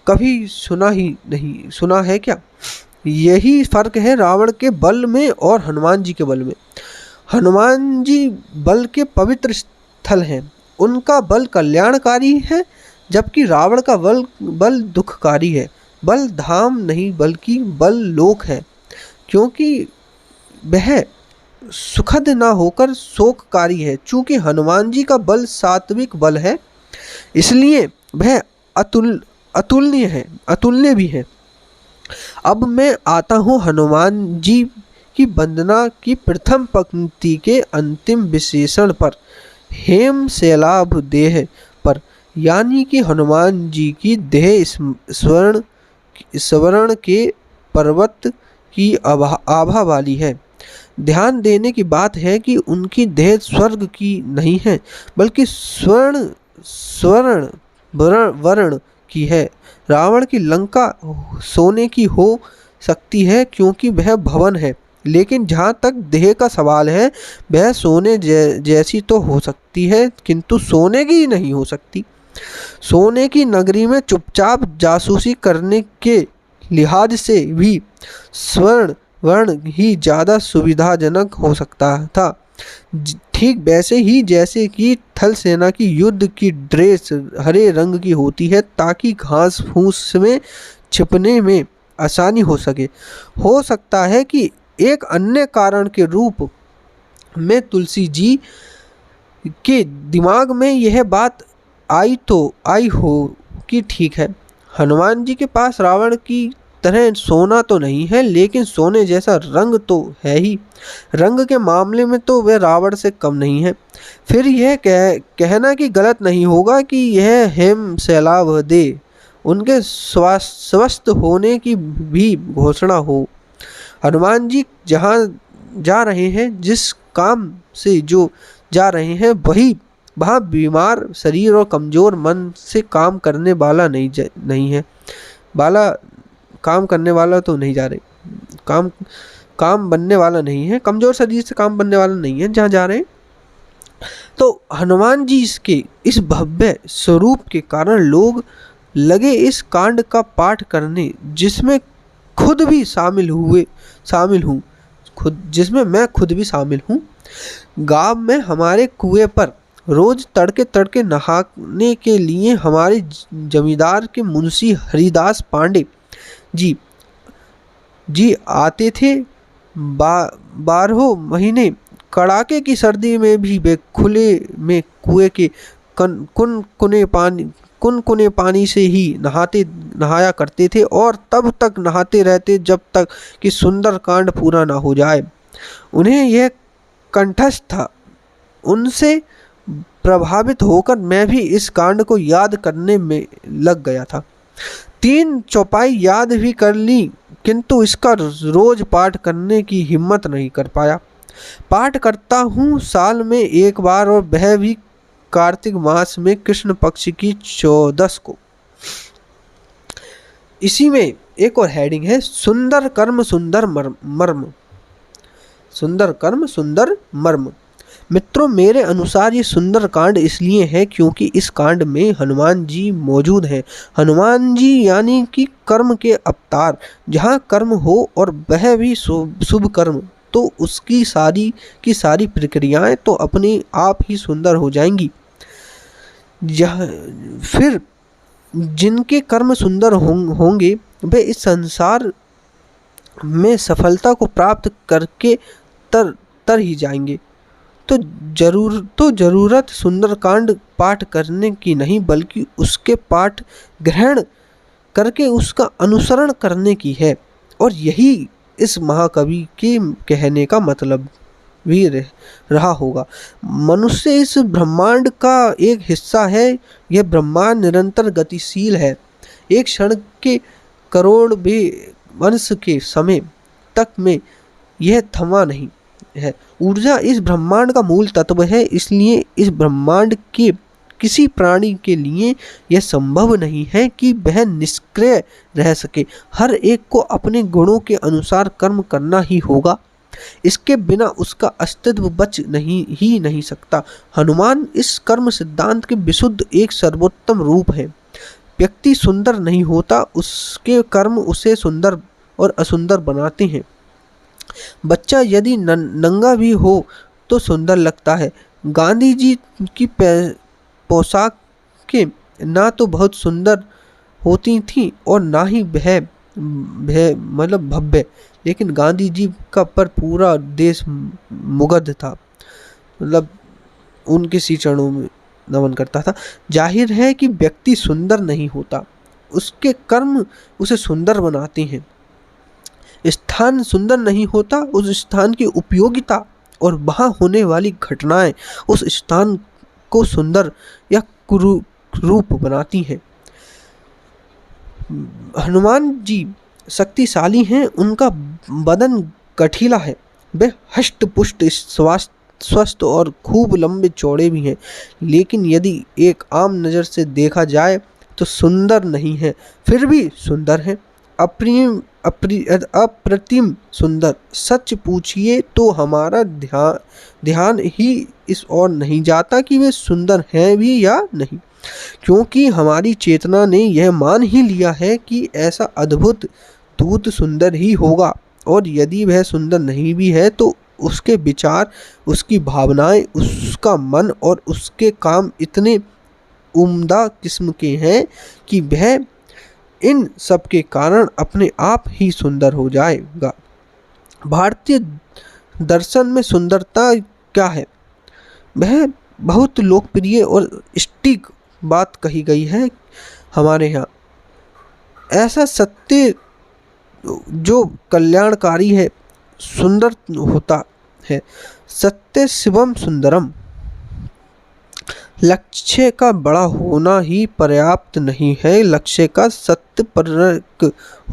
कभी सुना है क्या? यही फर्क है रावण के बल में और हनुमान जी के बल में। हनुमान जी बल के पवित्र स्थल हैं, उनका बल कल्याणकारी है, जबकि रावण का बल दुखकारी है। बल धाम नहीं बल्कि बल लोक है, क्योंकि वह सुखद ना होकर शोककारी है। चूंकि हनुमान जी का बल सात्विक बल है, इसलिए वह अतुलनीय भी है। अब मैं आता हूँ हनुमान जी की वंदना की प्रथम पंक्ति के अंतिम विशेषण पर, हेम शैलाभ देह पर, यानी कि हनुमान जी की देह स्वर्ण के पर्वत की आभा वाली है। ध्यान देने की बात है कि उनकी देह स्वर्ग की नहीं है, बल्कि स्वर्ण वर्ण की है। रावण की लंका सोने की हो सकती है क्योंकि वह भवन है, लेकिन जहाँ तक देह का सवाल है, वह सोने जैसी तो हो सकती है, किंतु सोने की नहीं हो सकती। सोने की नगरी में चुपचाप जासूसी करने के लिहाज से भी स्वर्ण वर्ण ही ज़्यादा सुविधाजनक हो सकता था। ठीक वैसे ही जैसे कि थल सेना की युद्ध की ड्रेस हरे रंग की होती है, ताकि घास फूस में छिपने में आसानी हो सके। हो सकता है कि एक अन्य कारण के रूप में तुलसी जी के दिमाग में यह बात आई हो कि ठीक है, हनुमान जी के पास रावण की तरह सोना तो नहीं है, लेकिन सोने जैसा रंग तो है ही। रंग के मामले में तो वे रावण से कम नहीं है। फिर यह कहना कि गलत नहीं होगा कि यह हेम शैलाभ दे उनके स्वस्थ होने की भी घोषणा हो। हनुमान जी जहाँ जा रहे हैं, जिस काम से जो जा रहे हैं, वहाँ बीमार शरीर और कमज़ोर मन से काम करने वाला नहीं है। काम करने वाला तो नहीं जा रहे, काम बनने वाला नहीं है, कमज़ोर शरीर से काम बनने वाला नहीं है जहाँ जा रहे हैं। तो हनुमान जी के इस भव्य स्वरूप के कारण लोग लगे इस कांड का पाठ करने, जिसमें मैं खुद भी शामिल हूँ। गांव में हमारे कुएं पर रोज तड़के तड़के नहाने के लिए हमारे जमींदार के मुंशी हरिदास पांडे जी आते थे। 12 महीने कड़ाके की सर्दी में भी वे खुले में कुएं के कुनकुने पानी से ही नहाया करते थे और तब तक नहाते रहते जब तक कि सुंदर कांड पूरा ना हो जाए। उन्हें यह कंठस्थ था। उनसे प्रभावित होकर मैं भी इस कांड को याद करने में लग गया था। 3 चौपाई याद भी कर ली, किंतु इसका रोज पाठ करने की हिम्मत नहीं कर पाया। पाठ करता हूँ साल में एक बार, और वह भी कार्तिक मास में कृष्ण पक्ष की 14 को। इसी में एक और हेडिंग है, सुंदर कर्म सुंदर मर्म। सुंदर कर्म सुंदर मर्म। मित्रों, मेरे अनुसार ये सुंदर कांड इसलिए है क्योंकि इस कांड में हनुमान जी मौजूद हैं। हनुमान जी यानी कि कर्म के अवतार। जहाँ कर्म हो और वह भी शुभ कर्म, तो उसकी सारी की सारी प्रक्रियाएं तो अपने आप ही सुंदर हो जाएंगी। फिर जिनके कर्म सुंदर होंगे वे इस संसार में सफलता को प्राप्त करके तर ही जाएंगे। तो जरूरत सुंदरकांड पाठ करने की नहीं, बल्कि उसके पाठ ग्रहण करके उसका अनुसरण करने की है। और यही इस महाकवि के कहने का मतलब भी रहा होगा। मनुष्य इस ब्रह्मांड का एक हिस्सा है। यह ब्रह्मांड निरंतर गतिशील है। एक क्षण के करोड़ वर्ष के समय तक में यह थमा नहीं है। ऊर्जा इस ब्रह्मांड का मूल तत्व है, इसलिए इस ब्रह्मांड के किसी प्राणी के लिए यह संभव नहीं है कि वह निष्क्रिय रह सके। हर एक को अपने गुणों के अनुसार कर्म करना ही होगा। इसके बिना उसका अस्तित्व बच नहीं सकता। हनुमान इस कर्म सिद्धांत के विशुद्ध एक सर्वोत्तम रूप है। व्यक्ति सुंदर नहीं होता, उसके कर्म उसे सुंदर और असुंदर बनाते हैं। बच्चा यदि नंगा भी हो तो सुंदर लगता है। गांधी जी की पोशाक के ना तो बहुत सुंदर होती थी और ना ही मतलब भव्य, लेकिन गांधी जी का पर पूरा देश मुग्ध था, मतलब उनके सी चरणों में नमन करता था। जाहिर है कि व्यक्ति सुंदर नहीं होता, उसके कर्म उसे सुंदर बनाते हैं। स्थान सुंदर नहीं होता, उस स्थान की उपयोगिता और वहाँ होने वाली घटनाएं उस स्थान को सुंदर या कुरूप बनाती हैं। हनुमान जी शक्तिशाली हैं, उनका बदन गठीला है, वे हष्ट पुष्ट स्वस्थ और खूब लंबे चौड़े भी हैं, लेकिन यदि एक आम नज़र से देखा जाए तो सुंदर नहीं है, फिर भी सुंदर है। अप्रतिम सुंदर। सच पूछिए तो हमारा ध्यान ही इस ओर नहीं जाता कि वे सुंदर हैं भी या नहीं, क्योंकि हमारी चेतना ने यह मान ही लिया है कि ऐसा अद्भुत दूत सुंदर ही होगा, और यदि वह सुंदर नहीं भी है तो उसके विचार, उसकी भावनाएं, उसका मन और उसके काम इतने उम्दा किस्म के हैं कि वह इन सब के कारण अपने आप ही सुंदर हो जाएगा। भारतीय दर्शन में सुंदरता क्या है, वह बहुत लोकप्रिय और सटीक बात कही गई है हमारे यहाँ। ऐसा सत्य जो कल्याणकारी है, सुंदर होता है। सत्य शिवम सुंदरम। लक्ष्य का बड़ा होना ही पर्याप्त नहीं है, लक्ष्य का सत्यपरक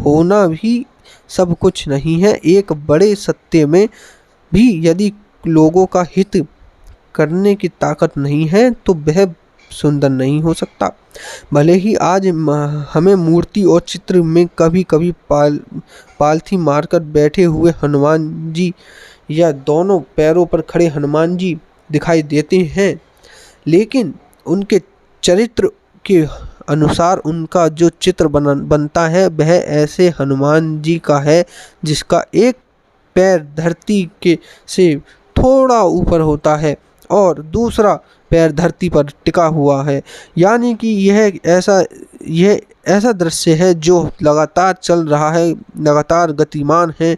होना भी सब कुछ नहीं है। एक बड़े सत्य में भी यदि लोगों का हित करने की ताकत नहीं है तो वह सुंदर नहीं हो सकता। भले ही आज हमें मूर्ति और चित्र में कभी कभी पालथी मारकर बैठे हुए हनुमान जी या दोनों पैरों पर खड़े हनुमान जी दिखाई देते हैं, लेकिन उनके चरित्र के अनुसार उनका जो चित्र बनता है वह ऐसे हनुमान जी का है जिसका एक पैर धरती के से थोड़ा ऊपर होता है और दूसरा पैर धरती पर टिका हुआ है। यानी कि यह ऐसा दृश्य है जो लगातार चल रहा है, लगातार गतिमान है।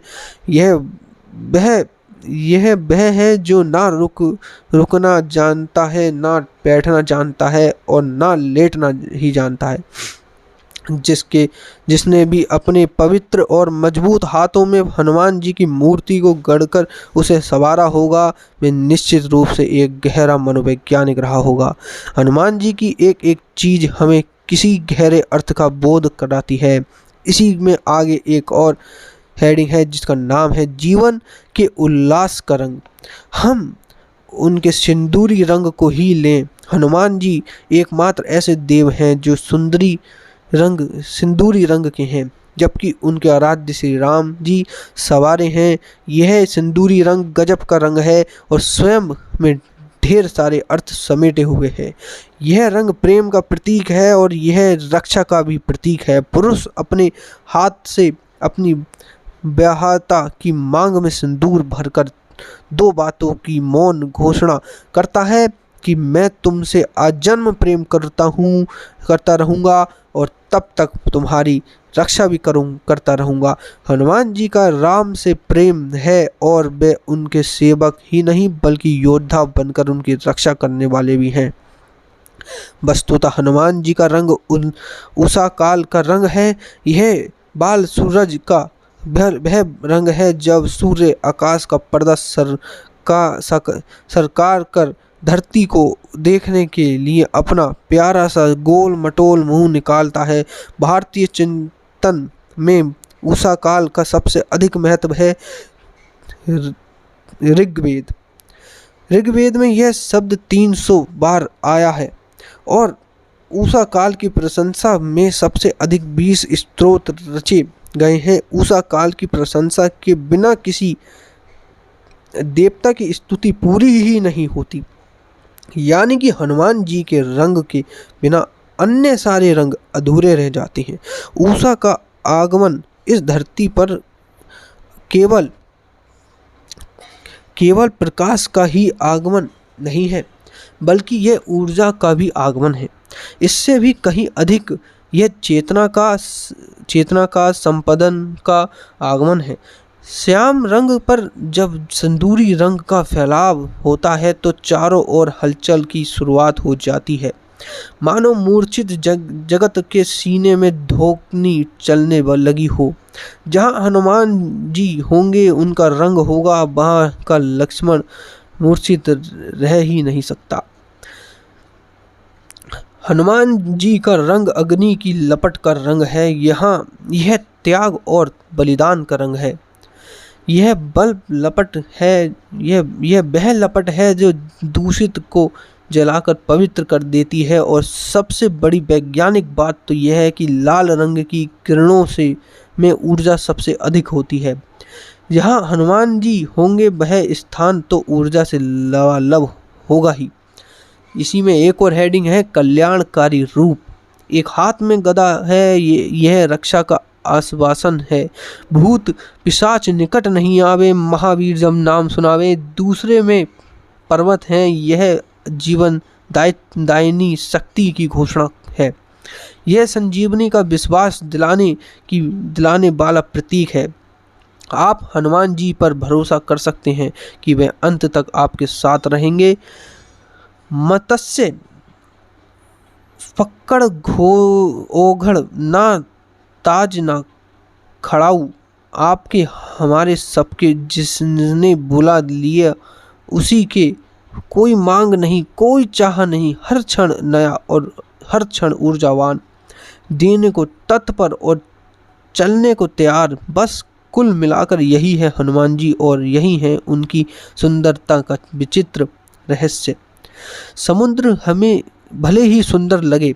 यह वह यह वह है जो ना रुकना जानता है, ना बैठना जानता है और ना लेटना ही जानता है। जिसने भी अपने पवित्र और मजबूत हाथों में हनुमान जी की मूर्ति को गढ़कर उसे संवारा होगा, वे निश्चित रूप से एक गहरा मनोवैज्ञानिक रहा होगा। हनुमान जी की एक एक चीज हमें किसी गहरे अर्थ का बोध कराती है। इसी में आगे एक और हेडिंग है जिसका नाम है जीवन के उल्लास का रंग। हम उनके सिंदूरी रंग को ही लें। हनुमान जी एकमात्र ऐसे देव हैं जो सिंदूरी रंग के हैं, जबकि उनके आराध्य श्री राम जी सवारे हैं। यह सिंदूरी रंग गजब का रंग है और स्वयं में ढेर सारे अर्थ समेटे हुए है। यह रंग प्रेम का प्रतीक है और यह रक्षा का भी प्रतीक है। पुरुष अपने हाथ से अपनी ब्याहता की मांग में सिंदूर भरकर दो बातों की मौन घोषणा करता है कि मैं तुमसे आजन्म प्रेम करता रहूंगा और तब तक तुम्हारी रक्षा भी करता रहूंगा। हनुमान जी का राम से प्रेम है और वे उनके सेवक ही नहीं बल्कि योद्धा बनकर उनकी रक्षा करने वाले भी हैं। वस्तुतः हनुमान जी का रंग उषा काल का रंग है। यह बाल सूरज का वह रंग है जब सूर्य आकाश का पर्दा सरकार कर धरती को देखने के लिए अपना प्यारा सा गोल मटोल मुंह निकालता है। भारतीय चिंतन में उषा काल का सबसे अधिक महत्व है। ऋग्वेद में यह शब्द 300 बार आया है और उषा काल की प्रशंसा में सबसे अधिक 20 स्तोत्र रचे गए हैं। उषा काल की प्रशंसा के बिना किसी देवता की स्तुति पूरी ही नहीं होती। यानी कि हनुमान जी के रंग के बिना अन्य सारे रंग अधूरे रह जाते हैं। उषा का आगमन इस धरती पर केवल प्रकाश का ही आगमन नहीं है, बल्कि यह ऊर्जा का भी आगमन है। इससे भी कहीं अधिक यह चेतना का संपदन का आगमन है। श्याम रंग पर जब सिंदूरी रंग का फैलाव होता है तो चारों ओर हलचल की शुरुआत हो जाती है, मानो मूर्छित जगत के सीने में धोकनी चलने लगी हो। जहाँ हनुमान जी होंगे उनका रंग होगा, वहाँ का लक्ष्मण मूर्छित रह ही नहीं सकता। हनुमान जी का रंग अग्नि की लपट का रंग है। यह त्याग और बलिदान का रंग है। यह वह लपट है जो दूषित को जलाकर पवित्र कर देती है। और सबसे बड़ी वैज्ञानिक बात तो यह है कि लाल रंग की किरणों में ऊर्जा सबसे अधिक होती है। जहाँ हनुमान जी होंगे वह स्थान तो ऊर्जा से लबालब होगा ही। इसी में एक और हेडिंग है कल्याणकारी रूप। एक हाथ में गदा है, यह रक्षा का आश्वासन है। भूत पिशाच निकट नहीं आवे, महावीर जब नाम सुनावे। दूसरे में पर्वत हैं, यह जीवन दायिनी शक्ति की घोषणा है। यह संजीवनी का विश्वास दिलाने वाला प्रतीक है। आप हनुमान जी पर भरोसा कर सकते हैं कि वे अंत तक आपके साथ रहेंगे। मत्स्य फक्कड़ ओघड़ ना ताज ना खड़ाऊ, आपके हमारे सबके जिसने बुला लिया उसी के कोई मांग नहीं, कोई चाह नहीं। हर क्षण नया और हर क्षण ऊर्जावान, देने को तत्पर और चलने को तैयार। बस कुल मिलाकर यही है हनुमान जी और यही है उनकी सुंदरता का विचित्र रहस्य। समुद्र हमें भले ही सुंदर लगे,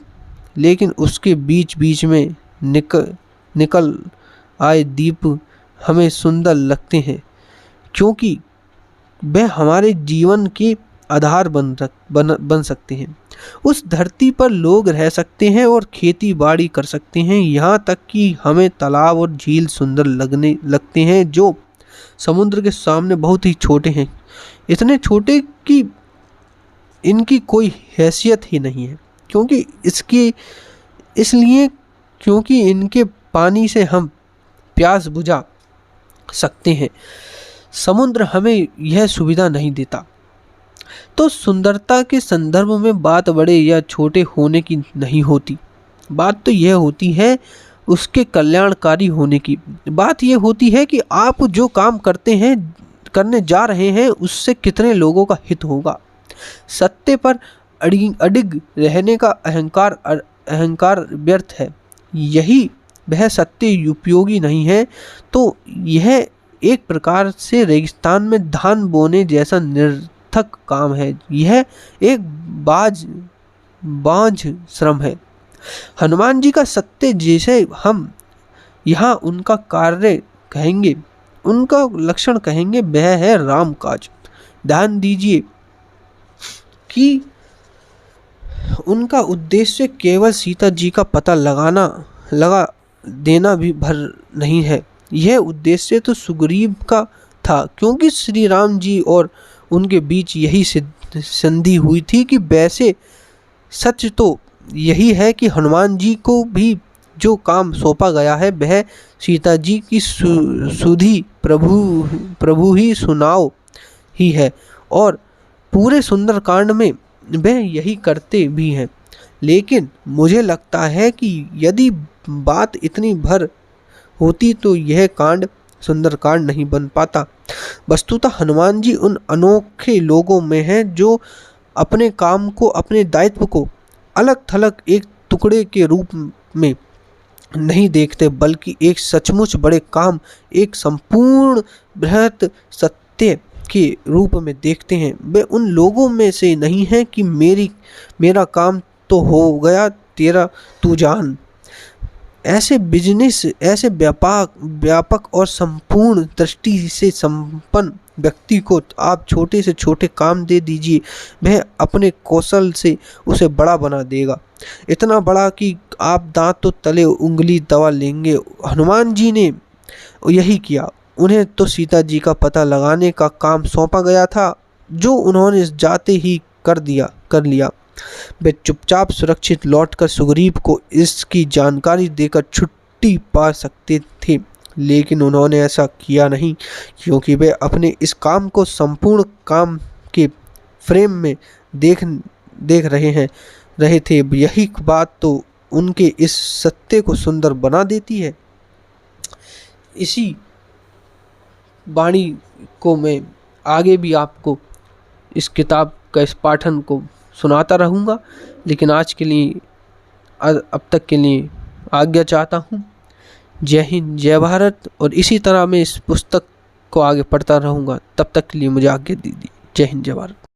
लेकिन उसके बीच बीच में निकल आए द्वीप हमें सुंदर लगते हैं, क्योंकि वह हमारे जीवन के आधार बन सकते हैं। उस धरती पर लोग रह सकते हैं और खेती बाड़ी कर सकते हैं। यहाँ तक कि हमें तालाब और झील सुंदर लगते हैं जो समुद्र के सामने बहुत ही छोटे हैं, इतने छोटे कि इनकी कोई हैसियत ही नहीं है, क्योंकि इनके पानी से हम प्यास बुझा सकते हैं। समुद्र हमें यह सुविधा नहीं देता। तो सुंदरता के संदर्भ में बात बड़े या छोटे होने की नहीं होती, बात तो यह होती है उसके कल्याणकारी होने की। बात यह होती है कि आप जो काम करने जा रहे हैं उससे कितने लोगों का हित होगा। सत्य पर अडिग रहने का अहंकार व्यर्थ है। यही वह सत्य उपयोगी नहीं है तो यह एक प्रकार से रेगिस्तान में धान बोने जैसा निरर्थक काम है। यह एक बांझ श्रम है। हनुमान जी का सत्य जिसे हम यहाँ उनका कार्य कहेंगे, उनका लक्षण कहेंगे, वह है राम काज। ध्यान दीजिए कि उनका उद्देश्य केवल सीता जी का पता लगा देना भी भर नहीं है। यह उद्देश्य तो सुग्रीव का था, क्योंकि श्री राम जी और उनके बीच यही संधि हुई थी कि वैसे सच तो यही है कि हनुमान जी को भी जो काम सौंपा गया है वह सीता जी की सुधि प्रभु ही सुनाओ ही है, और पूरे सुंदरकांड में वह यही करते भी हैं। लेकिन मुझे लगता है कि यदि बात इतनी भर होती तो यह कांड सुंदरकांड नहीं बन पाता। वस्तुतः हनुमान जी उन अनोखे लोगों में हैं जो अपने काम को, अपने दायित्व को अलग थलग एक टुकड़े के रूप में नहीं देखते, बल्कि एक सचमुच बड़े काम, एक संपूर्ण बृहत सत्य के रूप में देखते हैं। वे उन लोगों में से नहीं हैं कि मेरा काम तो हो गया, तेरा तू जान। ऐसे बिजनेस, ऐसे व्यापक और संपूर्ण दृष्टि से संपन्न व्यक्ति को आप छोटे से छोटे काम दे दीजिए, वह अपने कौशल से उसे बड़ा बना देगा, इतना बड़ा कि आप दांत तो तले उंगली दबा लेंगे। हनुमान जी ने यही किया। उन्हें तो सीता जी का पता लगाने का काम सौंपा गया था, जो उन्होंने जाते ही कर लिया। वे चुपचाप सुरक्षित लौटकर सुग्रीव को इसकी जानकारी देकर छुट्टी पा सकते थे, लेकिन उन्होंने ऐसा किया नहीं, क्योंकि वे अपने इस काम को संपूर्ण काम के फ्रेम में देख रहे थे। यही बात तो उनके इस सत्य को सुंदर बना देती है। इसी वाणी को मैं आगे भी आपको इस किताब का इस पाठन को सुनाता रहूँगा, लेकिन आज के लिए, अब तक के लिए आज्ञा चाहता हूँ। जय हिंद, जय भारत। और इसी तरह मैं इस पुस्तक को आगे पढ़ता रहूँगा। तब तक के लिए मुझे आज्ञा दीजिए। जय हिंद, जय भारत।